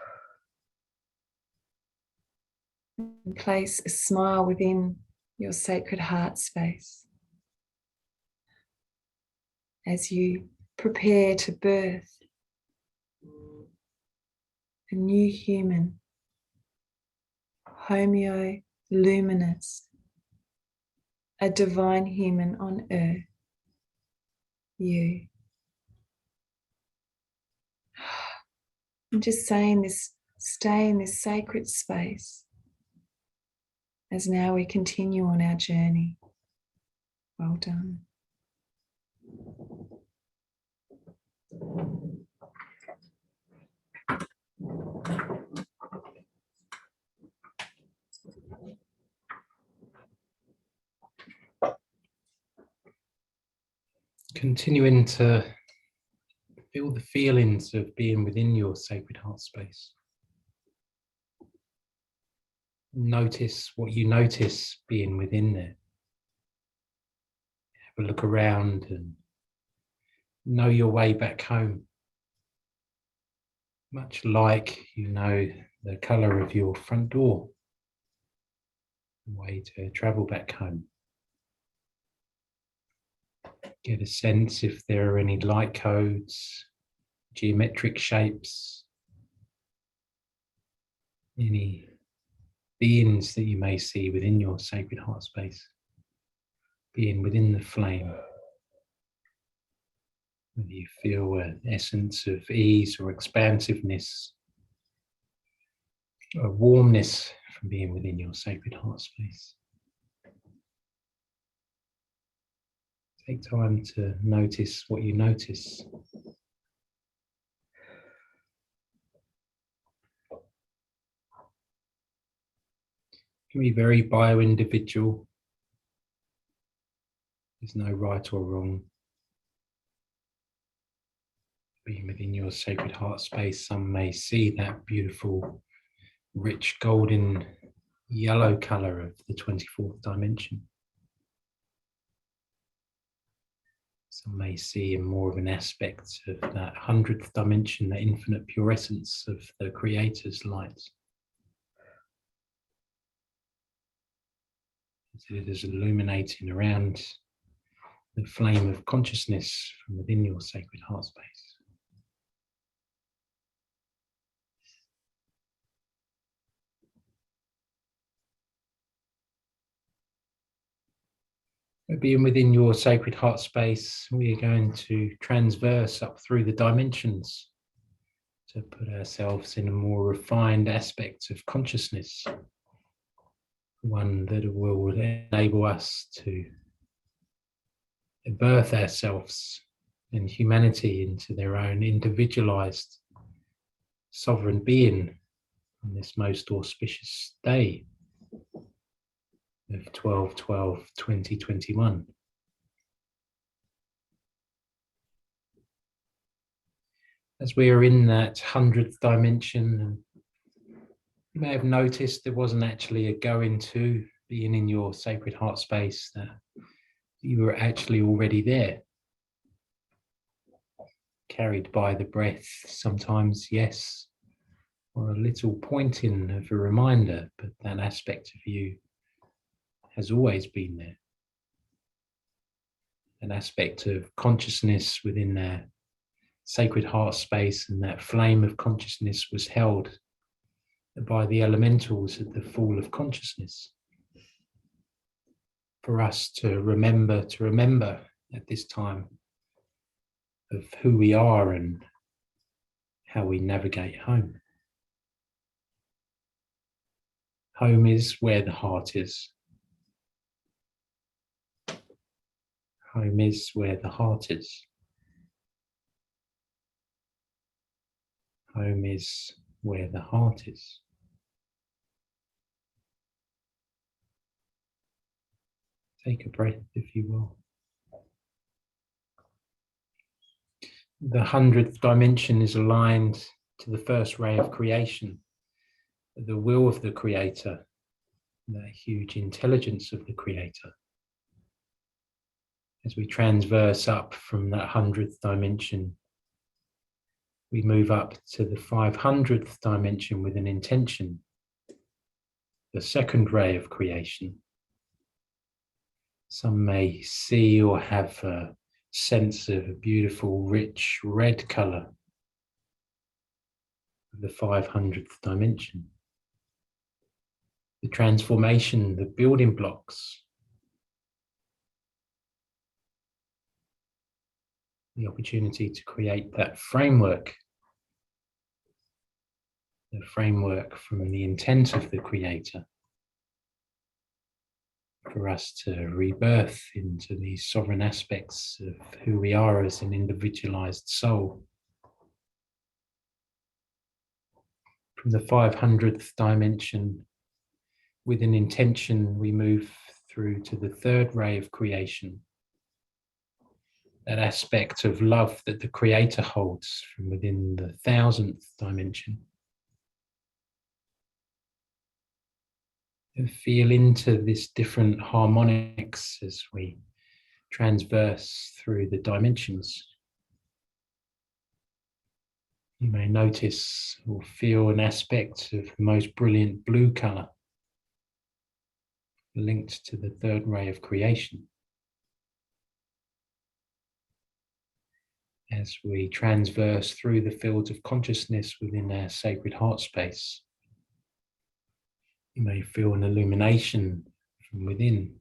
And place a smile within your sacred heart space as you prepare to birth a new human, luminous, a divine human on earth, you. I'm just saying this, stay in this sacred space as now we continue on our journey. Well done. Continuing to feel the feelings of being within your sacred heart space. Notice what you notice being within there. Have a look around and know your way back home. Much like you know the colour of your front door. Way to travel back home. Get a sense if there are any light codes, geometric shapes, any beings that you may see within your sacred heart space, being within the flame. Whether you feel an essence of ease or expansiveness, a warmness from being within your sacred heart space. Take time to notice what you notice. It can be very bio-individual. There's no right or wrong. Being within your sacred heart space, some may see that beautiful, rich golden yellow colour of the 24th dimension. Some may see in more of an aspect of that 100th dimension, that infinite pure essence of the Creator's light. It is illuminating around the flame of consciousness from within your sacred heart space. Being within your sacred heart space, we are going to transverse up through the dimensions to put ourselves in a more refined aspect of consciousness, one that will enable us to birth ourselves and humanity into their own individualized sovereign being on this most auspicious day of 12/12/2021. As we are in that 100th dimension, you may have noticed there wasn't actually a going to being in your sacred heart space, that you were actually already there. Carried by the breath, sometimes, yes, or a little pointing of a reminder, but that aspect of you has always been there. An aspect of consciousness within their sacred heart space, and that flame of consciousness was held by the elementals at the fall of consciousness. For us to remember at this time of who we are and how we navigate home. Home is where the heart is. Home is where the heart is. Home is where the heart is. Take a breath, if you will. The 100th dimension is aligned to the first ray of creation, the will of the Creator, the huge intelligence of the Creator. As we transverse up from that 100th dimension, we move up to the 500th dimension with an intention, the second ray of creation. Some may see or have a sense of a beautiful, rich red color of the 500th dimension. The transformation, the building blocks, the opportunity to create that framework, the framework from the intent of the Creator, for us to rebirth into these sovereign aspects of who we are as an individualized soul. From the 500th dimension, with an intention, we move through to the third ray of creation. That aspect of love that the Creator holds from within the 1000th dimension. And feel into this different harmonics as we transverse through the dimensions. You may notice or feel an aspect of the most brilliant blue color linked to the third ray of creation. As we transverse through the fields of consciousness within our sacred heart space, you may feel an illumination from within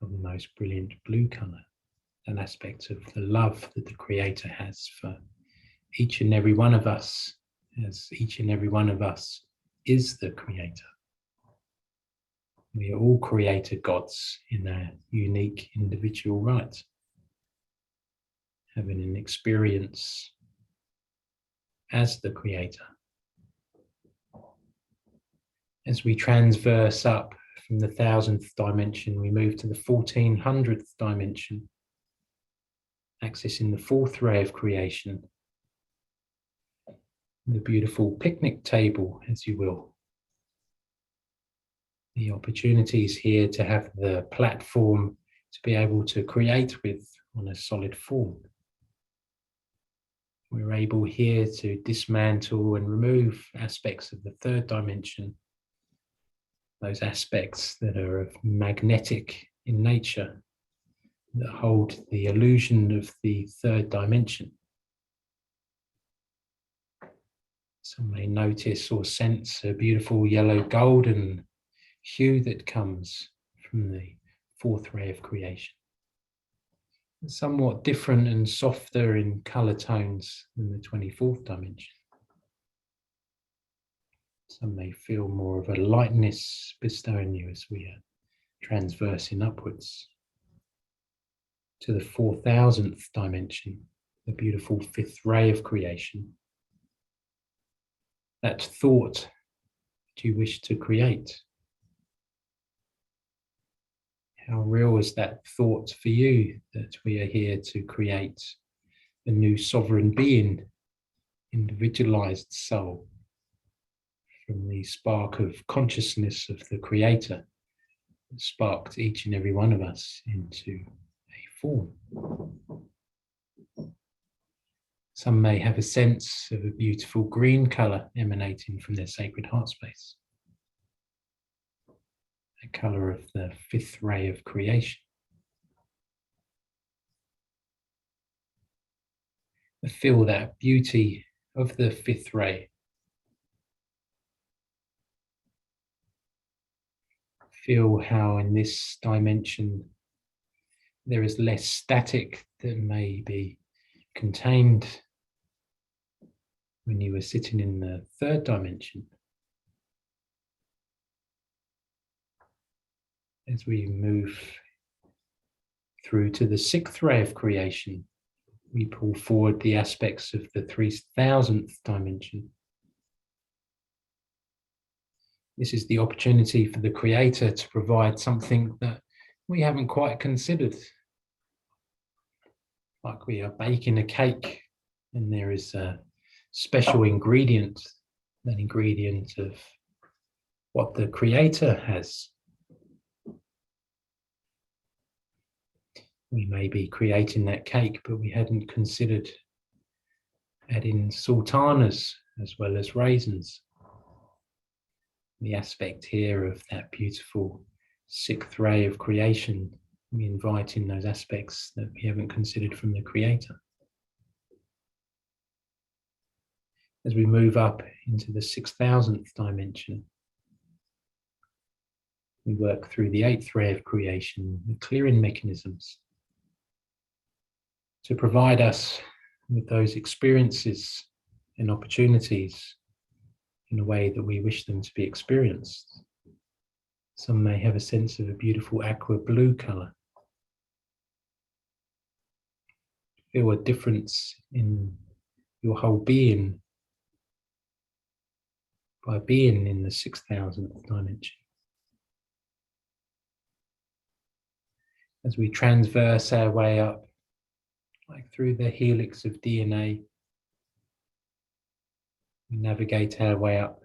of the most brilliant blue color, an aspect of the love that the Creator has for each and every one of us, as each and every one of us is the Creator. We are all creator gods in our unique individual right, having an experience as the Creator. As we transverse up from the 1000th dimension, we move to the 1400th dimension, accessing the fourth ray of creation, the beautiful picnic table, as you will. The opportunities here to have the platform to be able to create with on a solid form. We're able here to dismantle and remove aspects of the third dimension, those aspects that are of magnetic in nature, that hold the illusion of the third dimension. Some may notice or sense a beautiful yellow golden hue that comes from the fourth ray of creation. It's somewhat different and softer in color tones than the 24th dimension. Some may feel more of a lightness bestowing you as we are transversing upwards to the 4000th dimension, the beautiful fifth ray of creation. That thought that you wish to create. How real is that thought for you that we are here to create a new sovereign being, individualized soul, from the spark of consciousness of the Creator that sparked each and every one of us into a form. Some may have a sense of a beautiful green color emanating from their sacred heart space. The color of the fifth ray of creation. Feel that beauty of the fifth ray. Feel how in this dimension there is less static that may be contained when you were sitting in the third dimension. As we move through to the sixth ray of creation, we pull forward the aspects of the 3000th dimension. This is the opportunity for the Creator to provide something that we haven't quite considered. Like we are baking a cake and there is a special ingredient, that ingredient of what the Creator has. We may be creating that cake, but we hadn't considered adding sultanas as well as raisins. The aspect here of that beautiful sixth ray of creation, we invite in those aspects that we haven't considered from the Creator. As we move up into the 6000th dimension, we work through the 8th ray of creation, the clearing mechanisms, to provide us with those experiences and opportunities in a way that we wish them to be experienced. Some may have a sense of a beautiful aqua blue colour. Feel a difference in your whole being by being in the 6000th dimension. As we transverse our way up, like through the helix of DNA, we navigate our way up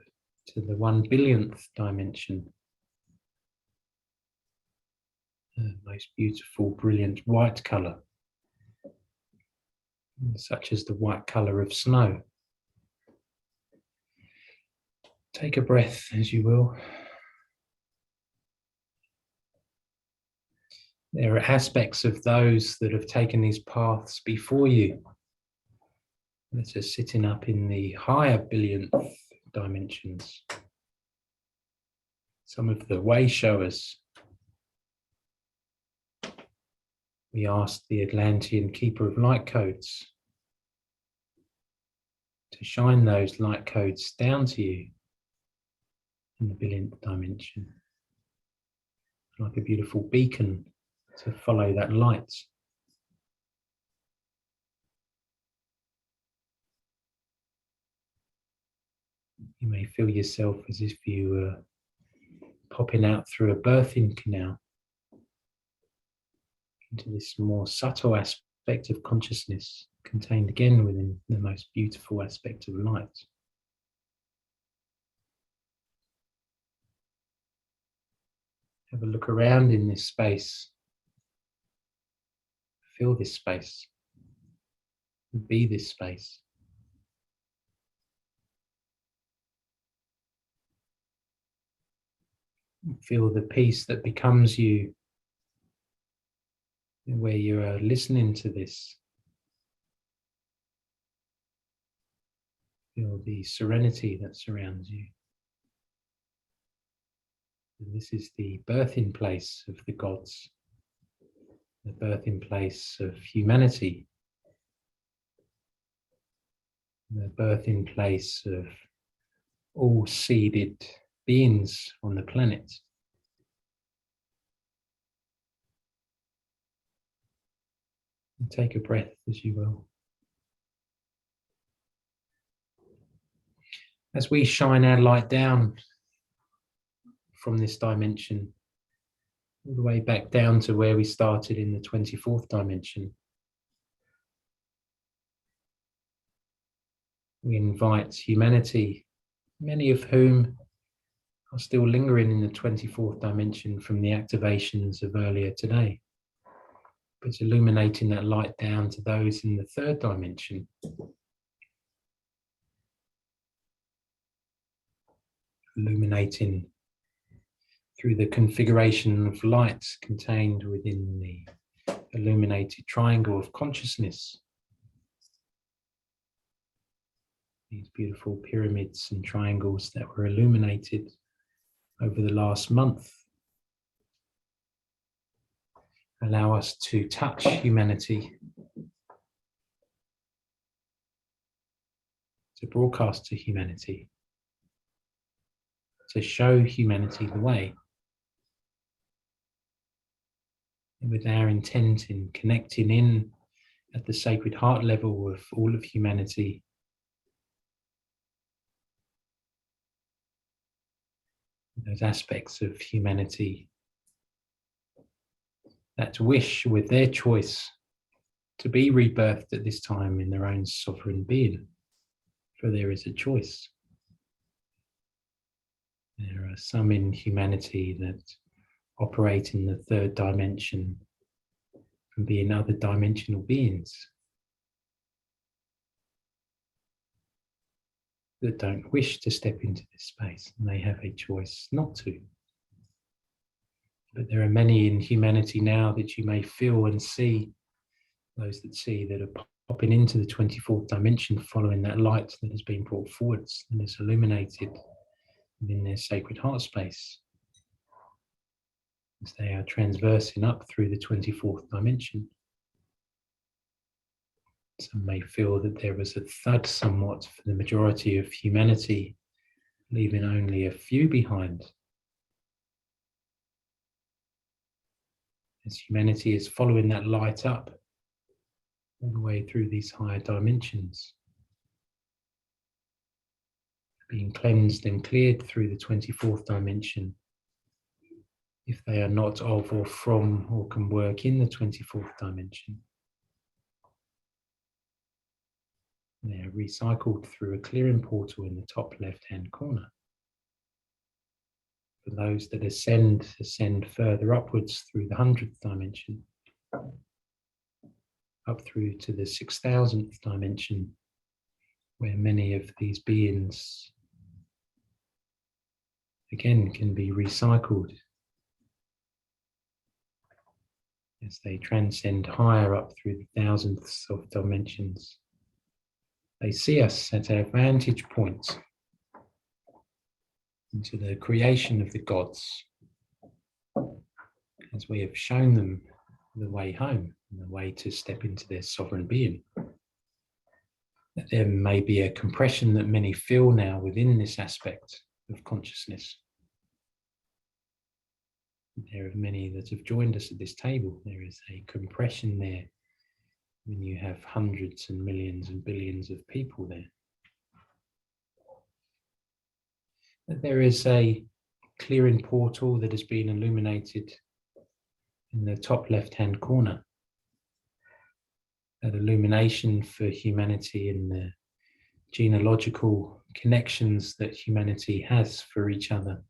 to the 1 billionth dimension. The most beautiful, brilliant white colour, such as the white colour of snow. Take a breath as you will. There are aspects of those that have taken these paths before you, that are sitting up in the higher billionth dimensions. Some of the way showers. We asked the Atlantean Keeper of Light Codes to shine those light codes down to you in the billionth dimension, like a beautiful beacon to follow that light. You may feel yourself as if you were popping out through a birthing canal into this more subtle aspect of consciousness, contained again within the most beautiful aspect of light. Have a look around in this space. Feel this space. Be this space. Feel the peace that becomes you where you are listening to this. Feel the serenity that surrounds you. And this is the birthing place of the gods, the birthing place of humanity, the birthing place of all seeded beings on the planet. And take a breath as you will. As we shine our light down from this dimension, all the way back down to where we started in the 24th dimension, we invite humanity, many of whom are still lingering in the 24th dimension from the activations of earlier today, but illuminating that light down to those in the 3rd dimension. Illuminating through the configuration of light contained within the illuminated triangle of consciousness. These beautiful pyramids and triangles that were illuminated over the last month allow us to touch humanity, to broadcast to humanity, to show humanity the way. And with our intent in connecting in at the Sacred Heart level of all of humanity, those aspects of humanity that wish with their choice to be rebirthed at this time in their own sovereign being, for there is a choice. There are some in humanity that operate in the third dimension and being other dimensional beings that don't wish to step into this space, and they have a choice not to. But there are many in humanity now that you may feel and see, those that see, that are popping into the 24th dimension following that light that has been brought forwards and is illuminated within their sacred heart space, as they are transversing up through the 24th dimension. Some may feel that there was a thud somewhat for the majority of humanity, leaving only a few behind. As humanity is following that light up all the way through these higher dimensions, being cleansed and cleared through the 24th dimension, if they are not of or from or can work in the 24th dimension. They are recycled through a clearing portal in the top left-hand corner. For those that ascend further upwards through the 100th dimension, up through to the 6,000th dimension, where many of these beings again can be recycled as they transcend higher up through the thousandths of dimensions. They see us at our vantage point into the creation of the gods, as we have shown them the way home, and the way to step into their sovereign being. That there may be a compression that many feel now within this aspect of consciousness. There are many that have joined us at this table. There is a compression there when you have hundreds and millions and billions of people there. That there is a clearing portal that has been illuminated in the top left-hand corner. That illumination for humanity in the genealogical connections that humanity has for each other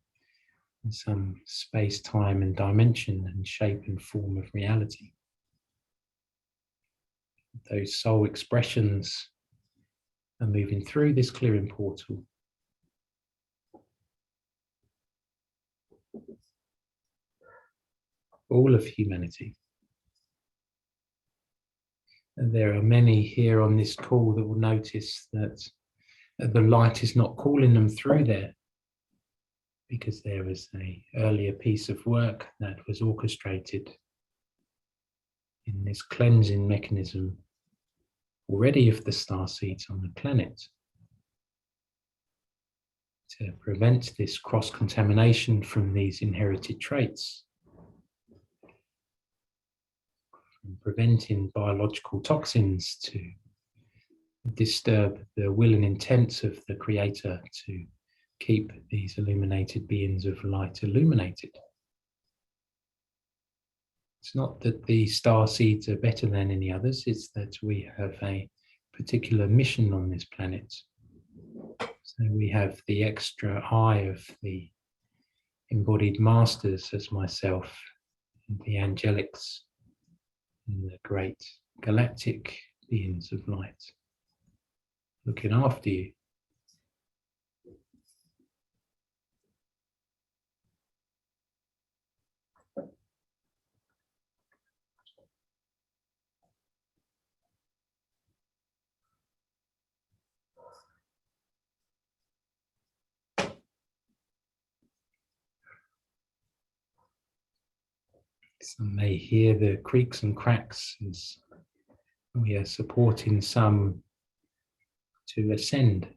in some space, time and dimension and shape and form of reality. Those soul expressions are moving through this clearing portal. All of humanity. And there are many here on this call that will notice that the light is not calling them through there, because there was an earlier piece of work that was orchestrated in this cleansing mechanism already of the starseeds on the planet to prevent this cross-contamination from these inherited traits, from preventing biological toxins to disturb the will and intent of the Creator to keep these illuminated beings of light illuminated. It's not that the star seeds are better than any others, it's that we have a particular mission on this planet. So we have the extra eye of the embodied masters as myself, and the angelics, and the great galactic beings of light, looking after you. Some may hear the creaks and cracks as we are supporting some to ascend.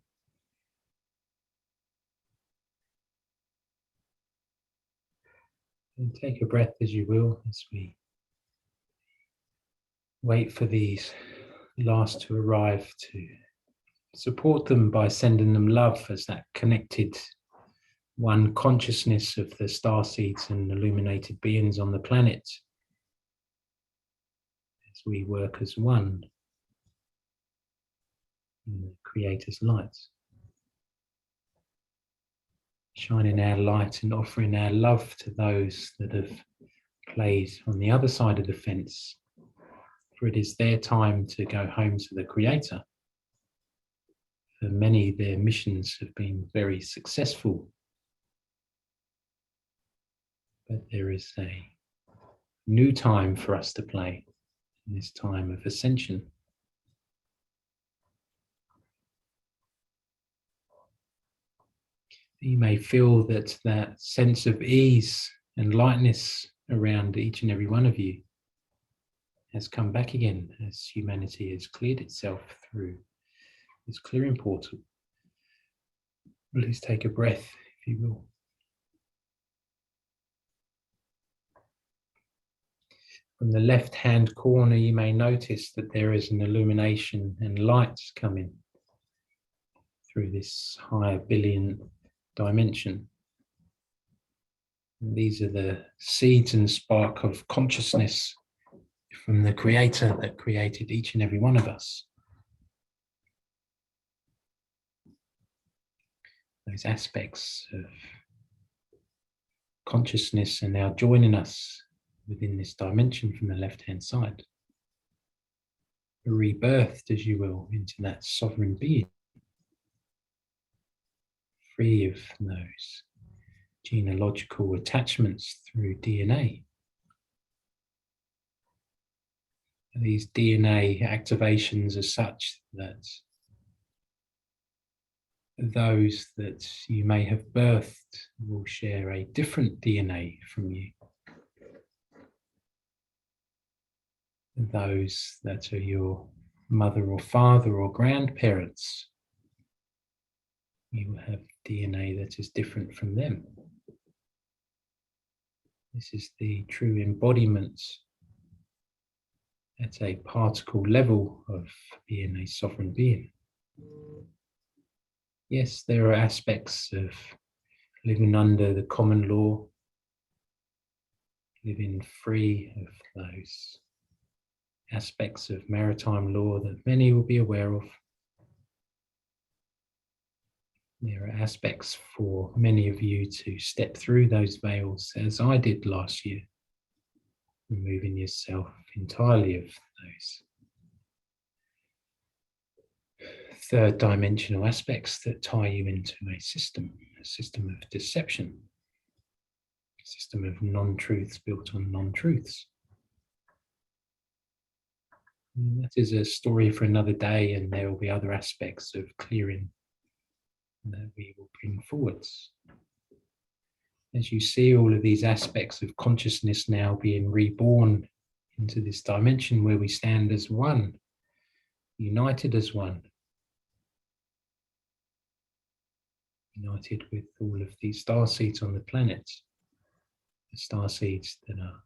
And take a breath as you will as we wait for these last to arrive, to support them by sending them love as that connected one consciousness of the starseeds and illuminated beings on the planet, as we work as one in the Creator's light, shining our light and offering our love to those that have played on the other side of the fence, for it is their time to go home to the Creator. For many, their missions have been very successful, but there is a new time for us to play in this time of ascension. You may feel that that sense of ease and lightness around each and every one of you has come back again as humanity has cleared itself through this clearing portal. Please take a breath, if you will. From the left-hand corner, you may notice that there is an illumination and light coming through this higher billion dimension. And these are the seeds and spark of consciousness from the Creator that created each and every one of us. Those aspects of consciousness are now joining us within this dimension from the left-hand side. Rebirthed, as you will, into that sovereign being, free of those genealogical attachments through DNA. These DNA activations are such that those that you may have birthed will share a different DNA from you. Those that are your mother or father or grandparents, you will have DNA that is different from them. This is the true embodiment at a particle level of being a sovereign being. Yes, there are aspects of living under the common law, living free of those aspects of maritime law that many will be aware of. There are aspects for many of you to step through those veils, as I did last year, removing yourself entirely of those third dimensional aspects that tie you into a system of deception, a system of non-truths built on non-truths. And that is a story for another day, and there will be other aspects of clearing that we will bring forwards. As you see all of these aspects of consciousness now being reborn into this dimension where we stand as one, united as one, united with all of these starseeds on the planet, the starseeds that are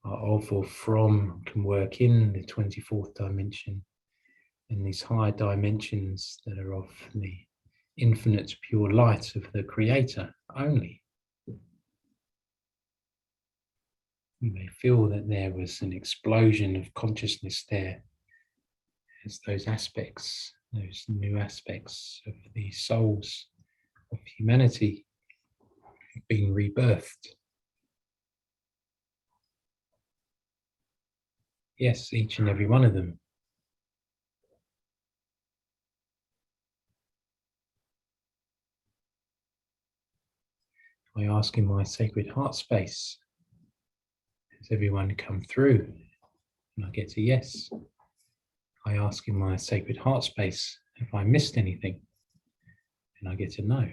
of or from, can work in the 24th dimension, and these higher dimensions that are of the infinite pure light of the Creator only. You may feel that there was an explosion of consciousness there as those aspects, those new aspects of the souls of humanity have been rebirthed. Yes, each and every one of them. I ask in my sacred heart space, has everyone come through? And I get a yes. I ask in my sacred heart space, have I missed anything? And I get a no.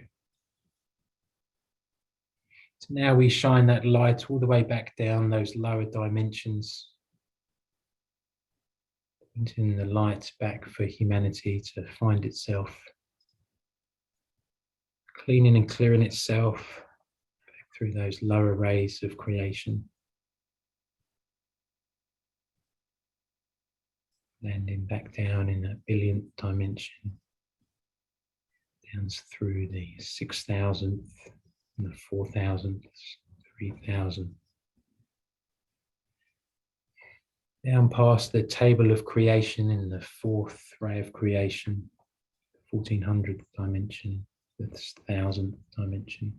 So now we shine that light all the way back down those lower dimensions, pointing the light back for humanity to find itself, cleaning and clearing itself back through those lower rays of creation. landing back down in that billionth dimension, down through the 6,000th and the 4,000th, 3,000, down past the table of creation in the fourth ray of creation, 1400th dimension, the 1000th dimension,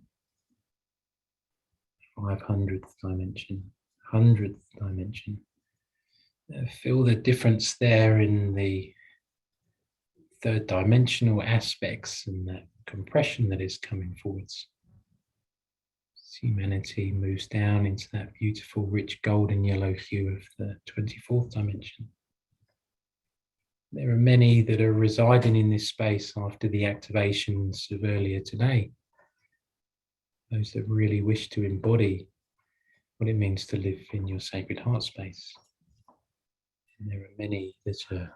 500th dimension, 100th dimension. Feel the difference there in the third dimensional aspects and that compression that is coming forwards. As humanity moves down into that beautiful, rich golden yellow hue of the 24th dimension. There are many that are residing in this space after the activations of earlier today. Those that really wish to embody what it means to live in your sacred heart space. And there are many that are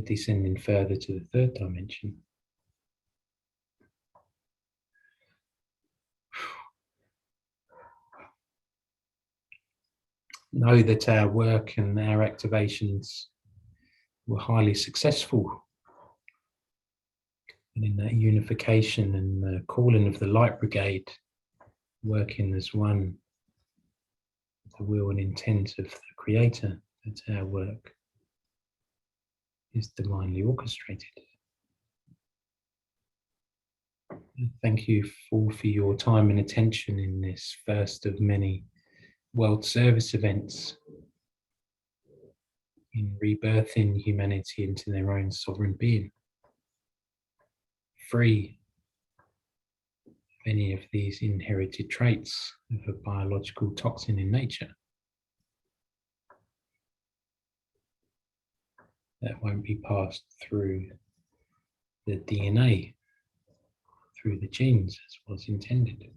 descending further to the third dimension. Know that our work and our activations were highly successful. And in that unification and the calling of the Light Brigade, working as one, the will and intent of the Creator, that our work is divinely orchestrated. Thank you all for your time and attention in this first of many World Service events in rebirthing humanity into their own sovereign being, free of any of these inherited traits of a biological toxin in nature that won't be passed through the DNA, through the genes as was intended.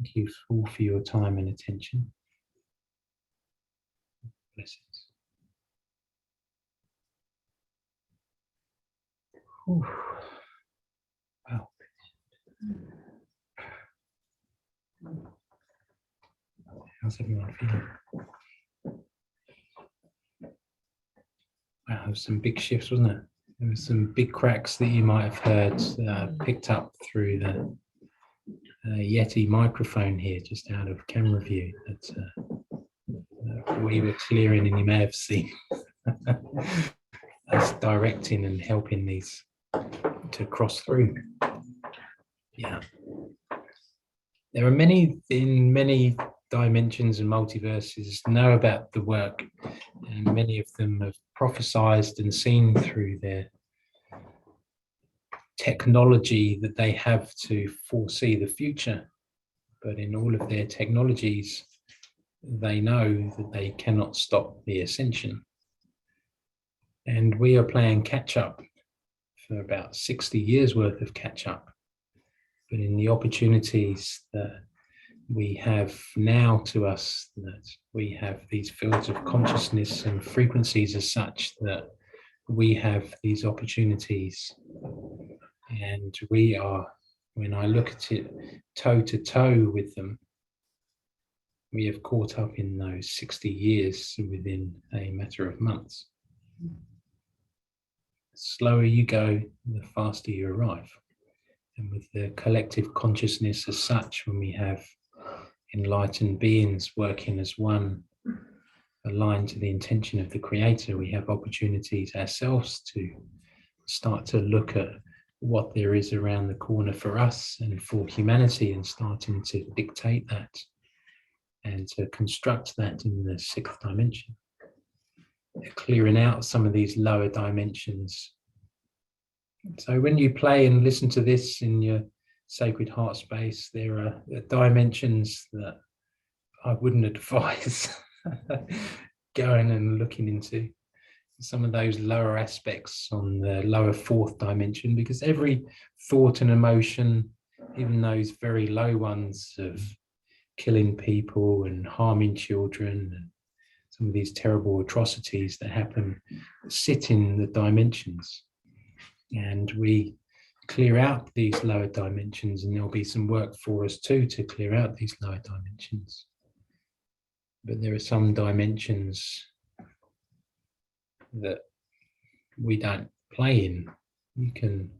Thank you all for your time and attention. Blessings. Whew. Wow. How's everyone feeling? Wow, there was some big shifts, wasn't it? There were some big cracks that you might have heard picked up through the Yeti microphone here, just out of camera view, that we were clearing, and you may have seen us directing and helping these to cross through. Yeah. There are many in many dimensions and multiverses know about the work, and many of them have prophesized and seen through their technology that they have to foresee the future. But in all of their technologies, they know that they cannot stop the ascension. And we are playing catch up for about 60 years worth of catch up. But in the opportunities that we have now to us, that we have these fields of consciousness and frequencies as such that we have these opportunities. And we are, when I look at it toe to toe with them, we have caught up in those 60 years within a matter of months. The slower you go, the faster you arrive. And with the collective consciousness as such, when we have enlightened beings working as one, aligned to the intention of the Creator, we have opportunities ourselves to start to look at what there is around the corner for us and for humanity, and starting to dictate that and to construct that in the sixth dimension. Clearing out some of these lower dimensions. So when you play and listen to this in your sacred heart space, there are dimensions that I wouldn't advise going and looking into. Some of those lower aspects on the lower fourth dimension, because every thought and emotion, even those very low ones of killing people and harming children and some of these terrible atrocities that happen, sit in the dimensions. And we clear out these lower dimensions, and there'll be some work for us too to clear out these lower dimensions. but there are some dimensions that we don't play in. You can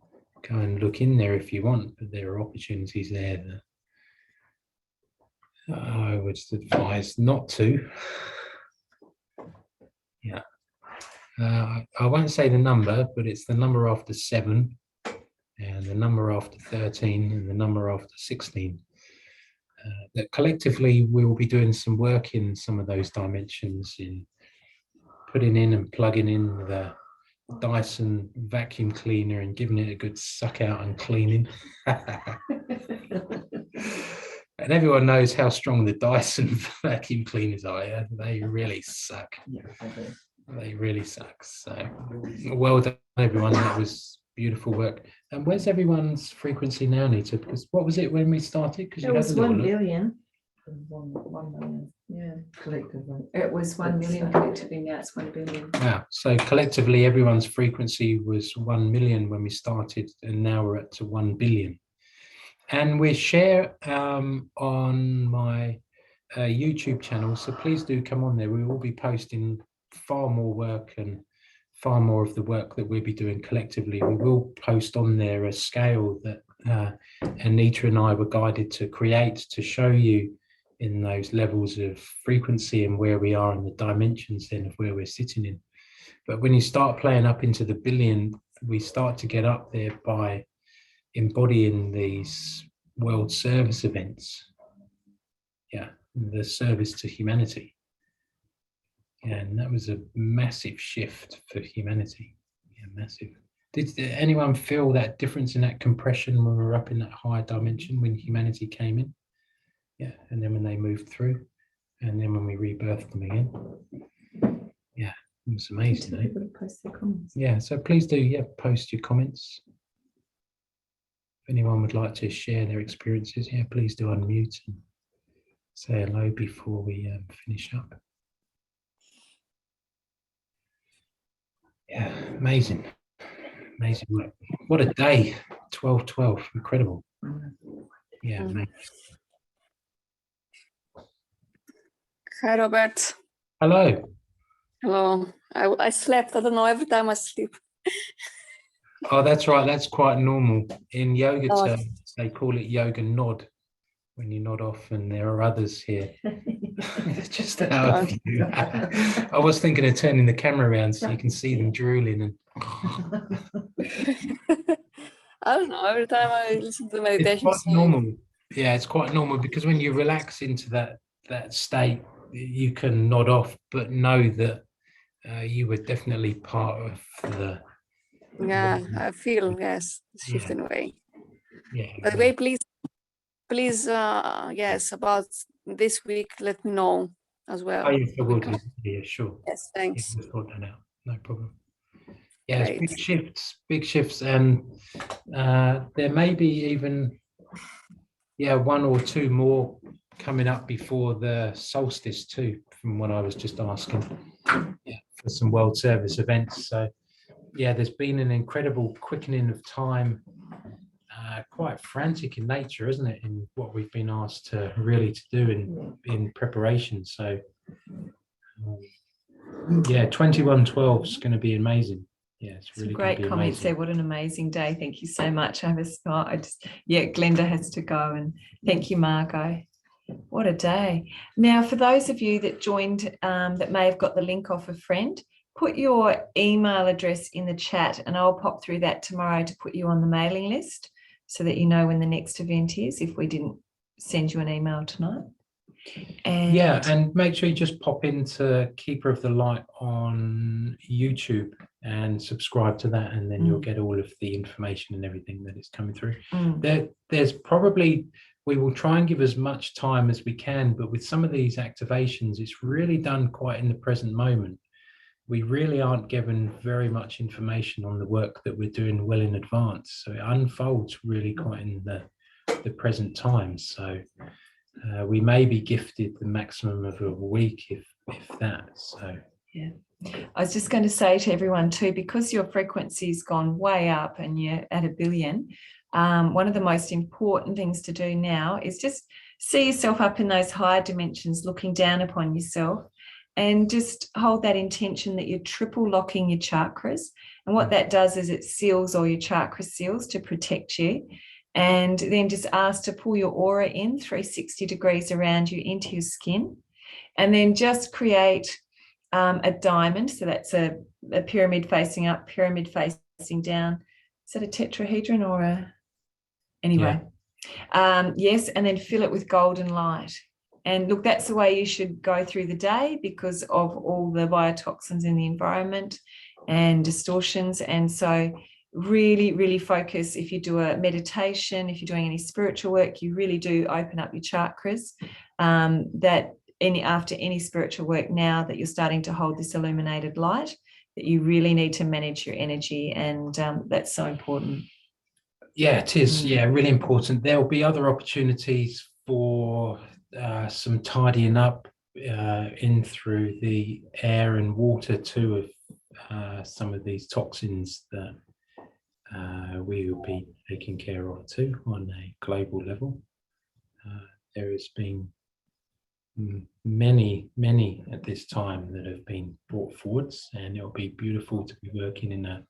go and look in there if you want, but there are opportunities there that I would advise not to. Yeah. I won't say the number, but it's the number after 7 and the number after 13 and the number after 16. That collectively we will be doing some work in some of those dimensions, in putting in and plugging in the Dyson vacuum cleaner and giving it a good suck out and cleaning. And everyone knows how strong the Dyson vacuum cleaners are. Yeah? They really suck. Yeah, I do. They really suck. So well done, everyone. That was beautiful work. And where's everyone's frequency now, Nita? Because what was it when we started? Because It was 1 billion. 1 million, yeah, collectively. It was 1 million collectively, now it's 1 billion. Wow. So collectively, everyone's frequency was 1 million when we started, and now we're up to 1 billion. And we share on my YouTube channel, so please do come on there. We will be posting far more work and far more of the work that we'll be doing collectively. We will post on there a scale that Anita and I were guided to create to show you in those levels of frequency and where we are in the dimensions then of where we're sitting in. But when you start playing up into the billion, we start to get up there by embodying these world service events. Yeah, the service to humanity. And that was a massive shift for humanity. Yeah, massive. Did anyone feel that difference in that compression when we were up in that higher dimension when humanity came in? Yeah, and then when they moved through, and then when we rebirthed them again. Yeah, it was amazing. Eh? Post their comments. Yeah, so please do, yeah, post your comments. If anyone would like to share their experiences, yeah, please do unmute and say hello before we finish up. Yeah, amazing. Amazing work. What a day. 12-12, incredible. Yeah, amazing. Hi, Robert. Hello. Hello. I slept. I don't know. Every time I sleep. Oh, that's right. That's quite normal. In yoga Oh. terms, they call it yoga nod, when you nod off, and there are others here. Just out of view. I was thinking of turning the camera around so you can see them drooling. And I don't know. Every time I listen to it's meditation, quite normal. Yeah, it's quite normal because when you relax into that state, you can nod off, but know that you were definitely part of the. yeah, I feel yes, shift Yeah. in a way. Yeah. By the way, please, yes, about this week, let me know as well. Oh, yes, I will do. Yeah, sure. Yes, Yeah, thanks. we'll sort that out. No problem. Yeah, it's Great. big shifts, and there may be even 1 or 2 more coming up before the solstice too, from what I was just asking. Yeah, for some world service events. So yeah, there's been an incredible quickening of time, quite frantic in nature, isn't it, in what we've been asked to do in preparation. So yeah, 2112 is going to be amazing. Yeah, it's really Some great comments there. What an amazing day. Thank you so much. Glenda has to go, and thank you, Margot. What a day. Now, for those of you that joined that may have got the link off a friend, put your email address in the chat and I'll pop through that tomorrow to put you on the mailing list so that you know when the next event is, if we didn't send you an email tonight. And yeah, and make sure you just pop into Keeper of the Light on YouTube and subscribe to that, and then you'll get all of the information and everything that is coming through. There's probably, we will try and give as much time as we can, but with some of these activations, it's really done quite in the present moment. We really aren't given very much information on the work that we're doing well in advance. So it unfolds really quite in the present time. So we may be gifted the maximum of a week, if that. So yeah. I was just going to say to everyone too, because your frequency's gone way up and you're at 1 billion, one of the most important things to do now is just see yourself up in those higher dimensions, looking down upon yourself, and just hold that intention that you're triple locking your chakras. And what that does is it seals all your chakra seals to protect you. And then just ask to pull your aura in 360 degrees around you into your skin. And then just create a diamond. So that's a pyramid facing up, pyramid facing down. Is that a tetrahedron or a... Anyway. Yeah. Yes, and then fill it with golden light. And look, that's the way you should go through the day because of all the biotoxins in the environment and distortions. And so really, really focus. If you do a meditation, if you're doing any spiritual work, you really do open up your chakras. After any spiritual work, now that you're starting to hold this illuminated light, that you really need to manage your energy, and that's so important. Yeah, it is. Yeah, really important. There'll be other opportunities for some tidying up in through the air and water too of some of these toxins that we will be taking care of too on a global level. There has been many at this time that have been brought forwards, and it'll be beautiful to be working in a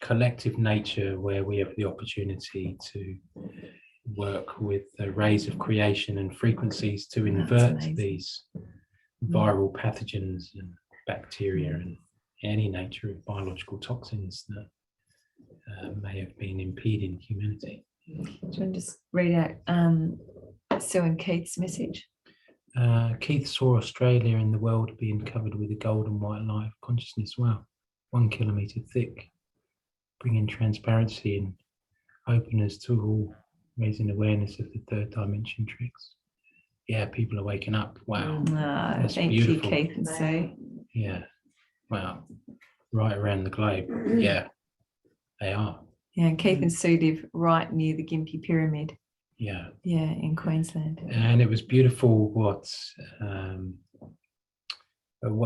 collective nature where we have the opportunity to work with the rays of creation and frequencies to invert these viral pathogens and bacteria and any nature of biological toxins that may have been impeding humanity. Do you want to just read out Sue and Keith's message? Keith saw Australia and the world being covered with a golden white light of consciousness. Wow, 1 kilometre thick, bringing transparency and openness to all, raising awareness of the third dimension tricks. Yeah, people are waking up. Wow. That's Thank beautiful. you, Keith and Sue. Yeah, wow. Right around the globe. Yeah, they are. Yeah, and Keith and Sue live right near the Gympie Pyramid. Yeah. Yeah, in Queensland. And it was beautiful what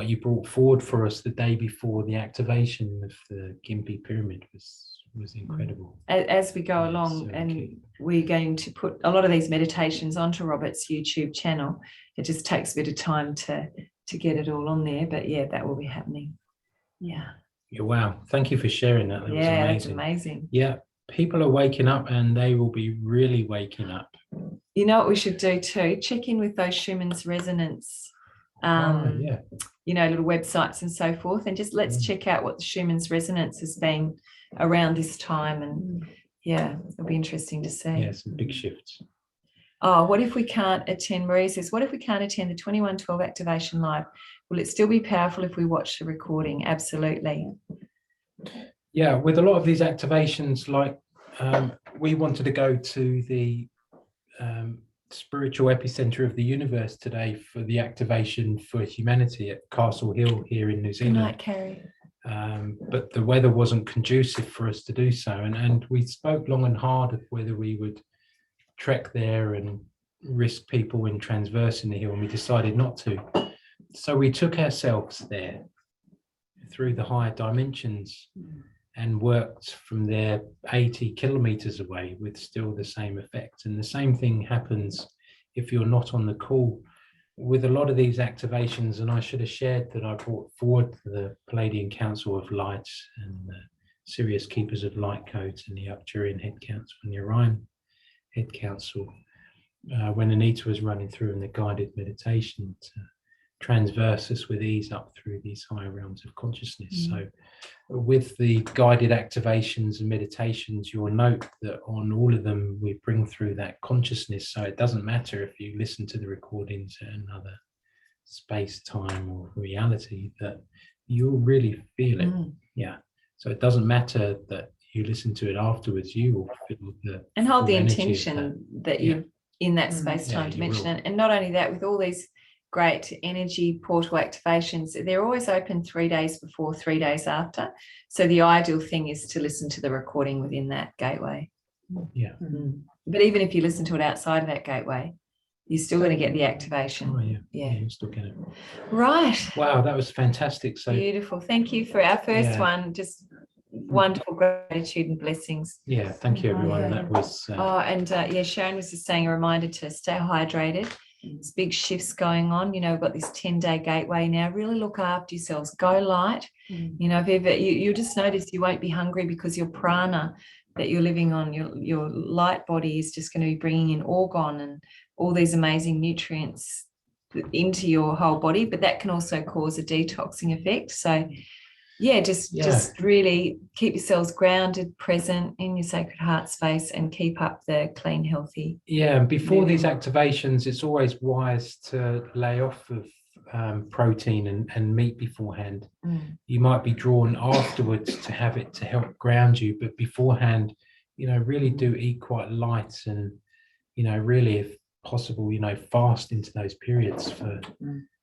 you brought forward for us the day before the activation of the Gympie Pyramid was incredible. As we go along, so and key. we're going to put a lot of these meditations onto Robert's YouTube channel. It just takes a bit of time to get it all on there, but yeah, that will be happening. Yeah. Yeah, wow. Thank you for sharing that. That was amazing. That's amazing. Yeah, people are waking up, and they will be really waking up. You know what we should do too? Check in with those Schumann's resonance, little websites and so forth, and just let's check out what the Schumann's resonance has been around this time, and it'll be interesting to see. Yeah, some big shifts. Oh, what if we can't attend? Marie says, what if we can't attend the 2112 activation live? Will it still be powerful if we watch the recording? Absolutely. Yeah, with a lot of these activations, like we wanted to go to the spiritual epicenter of the universe today for the activation for humanity at Castle Hill here in New Zealand. Good night, Carrie. But the weather wasn't conducive for us to do so, and we spoke long and hard of whether we would trek there and risk people in transversing the hill, and we decided not to. So we took ourselves there through the higher dimensions and worked from there 80 kilometers away with still the same effect. And the same thing happens if you're not on the call with a lot of these activations. And I should have shared that I brought forward the Palladian Council of Light and the Sirius Keepers of Light Codes and the Arcturian Head Council and the Orion Head Council when Anita was running through in the guided meditation to transverse us with ease up through these higher realms of consciousness. So with the guided activations and meditations, you'll note that on all of them we bring through that consciousness. So it doesn't matter if you listen to the recordings at another space, time or reality, that you'll really feel it. Yeah, so it doesn't matter that you listen to it afterwards, you will feel the and hold the energy intention that you're in that space-time dimension. And not only that, with all these great energy portal activations, they're always open 3 days before, 3 days after. So the ideal thing is to listen to the recording within that gateway. Yeah. But even if you listen to it outside of that gateway, you're still going to get the activation. Oh, yeah, you still get it. Right. Wow, that was fantastic. So beautiful. Thank you for our first one. Just wonderful gratitude and blessings. Yeah, thank you, everyone. Yeah. That was Oh, and yeah, Sharon was just saying a reminder to stay hydrated. There's big shifts going on. You know, we've got this 10-day gateway now. Really look after yourselves. Go light. You know, if ever you just notice you won't be hungry because your prana that you're living on, your light body is just going to be bringing in orgon and all these amazing nutrients into your whole body. But that can also cause a detoxing effect. So yeah, just really keep yourselves grounded, present in your sacred heart space, and keep up the clean, healthy. Yeah, and before these activations, it's always wise to lay off of protein and meat beforehand. You might be drawn afterwards to have it to help ground you, but beforehand, you know, really do eat quite light, and you know, really, if possible, you know, fast into those periods. For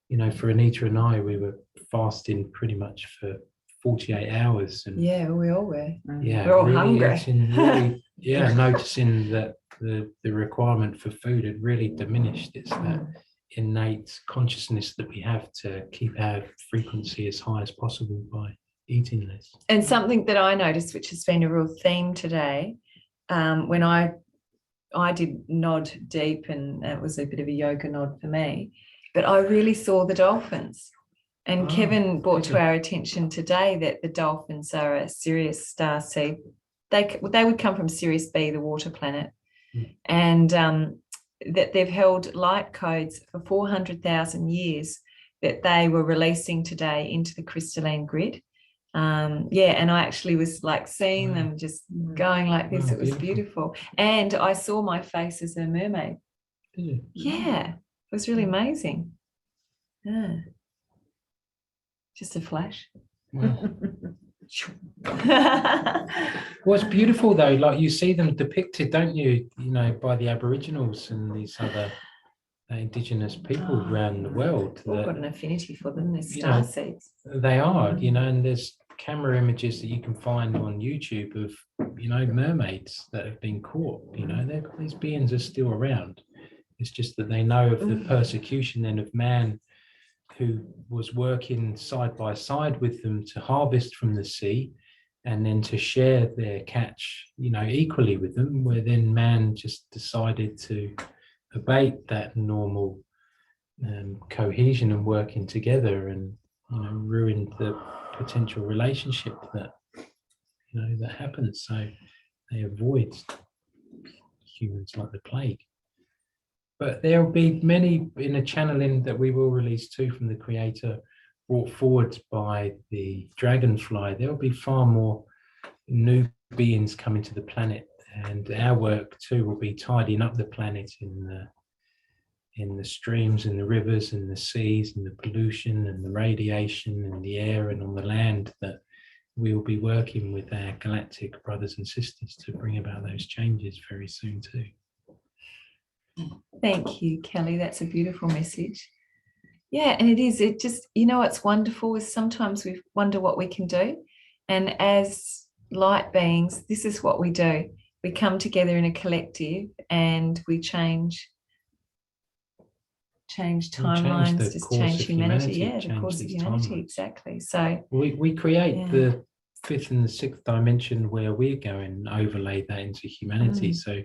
you know, for Anita and I, we were fasting pretty much for 48 hours, and yeah, we all were. Yeah, we're all really hungry. Really, yeah, noticing that the requirement for food had really diminished. It's that innate consciousness that we have to keep our frequency as high as possible by eating less. And something that I noticed, which has been a real theme today, when I did nod deep, and that was a bit of a yoga nod for me, but I really saw the dolphins. And Kevin brought to our attention today that the dolphins are a Sirius star seed. They would come from Sirius B, the water planet, and that they've held light codes for 400,000 years that they were releasing today into the crystalline grid. Yeah, and I actually was like seeing them just going like this. It was beautiful. And I saw my face as a mermaid. Yeah, it was really amazing. Yeah. Just a flash. What's beautiful though, like you see them depicted, don't you? You know, by the Aboriginals and these other Indigenous people around the world. We've got an affinity for them. They're star seeds. They are, you know, and there's camera images that you can find on YouTube of, you know, mermaids that have been caught. You know, these beings are still around. It's just that they know of the persecution then of man, who was working side by side with them to harvest from the sea and then to share their catch, you know, equally with them, where then man just decided to abate that normal cohesion and working together, and, you know, ruined the potential relationship that, you know, that happens. So they avoid humans like the plague. But there will be many in a channeling that we will release too from the Creator, brought forward by the dragonfly. There will be far more new beings coming to the planet, and our work too will be tidying up the planet in the streams and the rivers and the seas and the pollution and the radiation and the air and on the land, that we will be working with our galactic brothers and sisters to bring about those changes very soon too. Thank you, Kelly. That's a beautiful message. Yeah, and it is. It just, you know, what's wonderful is sometimes we wonder what we can do. And as light beings, this is what we do. We come together in a collective and we change timelines, just change humanity. Yeah, the course of humanity, exactly. So we create the 5th and the 6th dimension where we're going, overlay that into humanity. So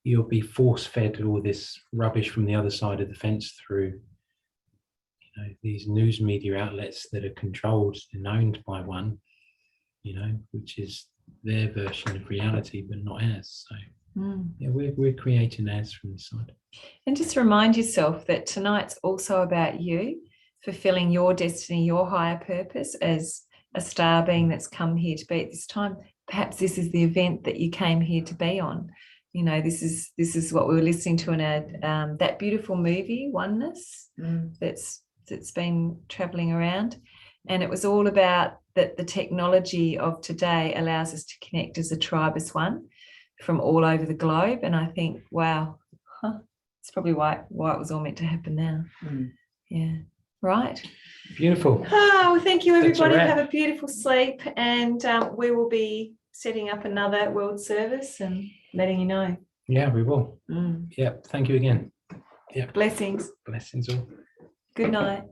you'll be force-fed all this rubbish from the other side of the fence through, you know, these news media outlets that are controlled and owned by one, you know, which is their version of reality, but not ours. So yeah, we're creating ours from this side. And just remind yourself that tonight's also about you fulfilling your destiny, your higher purpose as a star being that's come here to be at this time. Perhaps this is the event that you came here to be on. You know, this is what we were listening to in that beautiful movie, Oneness, that's been traveling around. And it was all about that the technology of today allows us to connect as a tribe, as one, from all over the globe. And I think, wow, it's probably why it was all meant to happen now. Yeah, right. Beautiful. Oh, well, thank you, everybody. Have a beautiful sleep, and we will be setting up another world service and letting you know. Yeah, we will. Yeah, thank you again. Yeah. Blessings. Blessings all. Good night.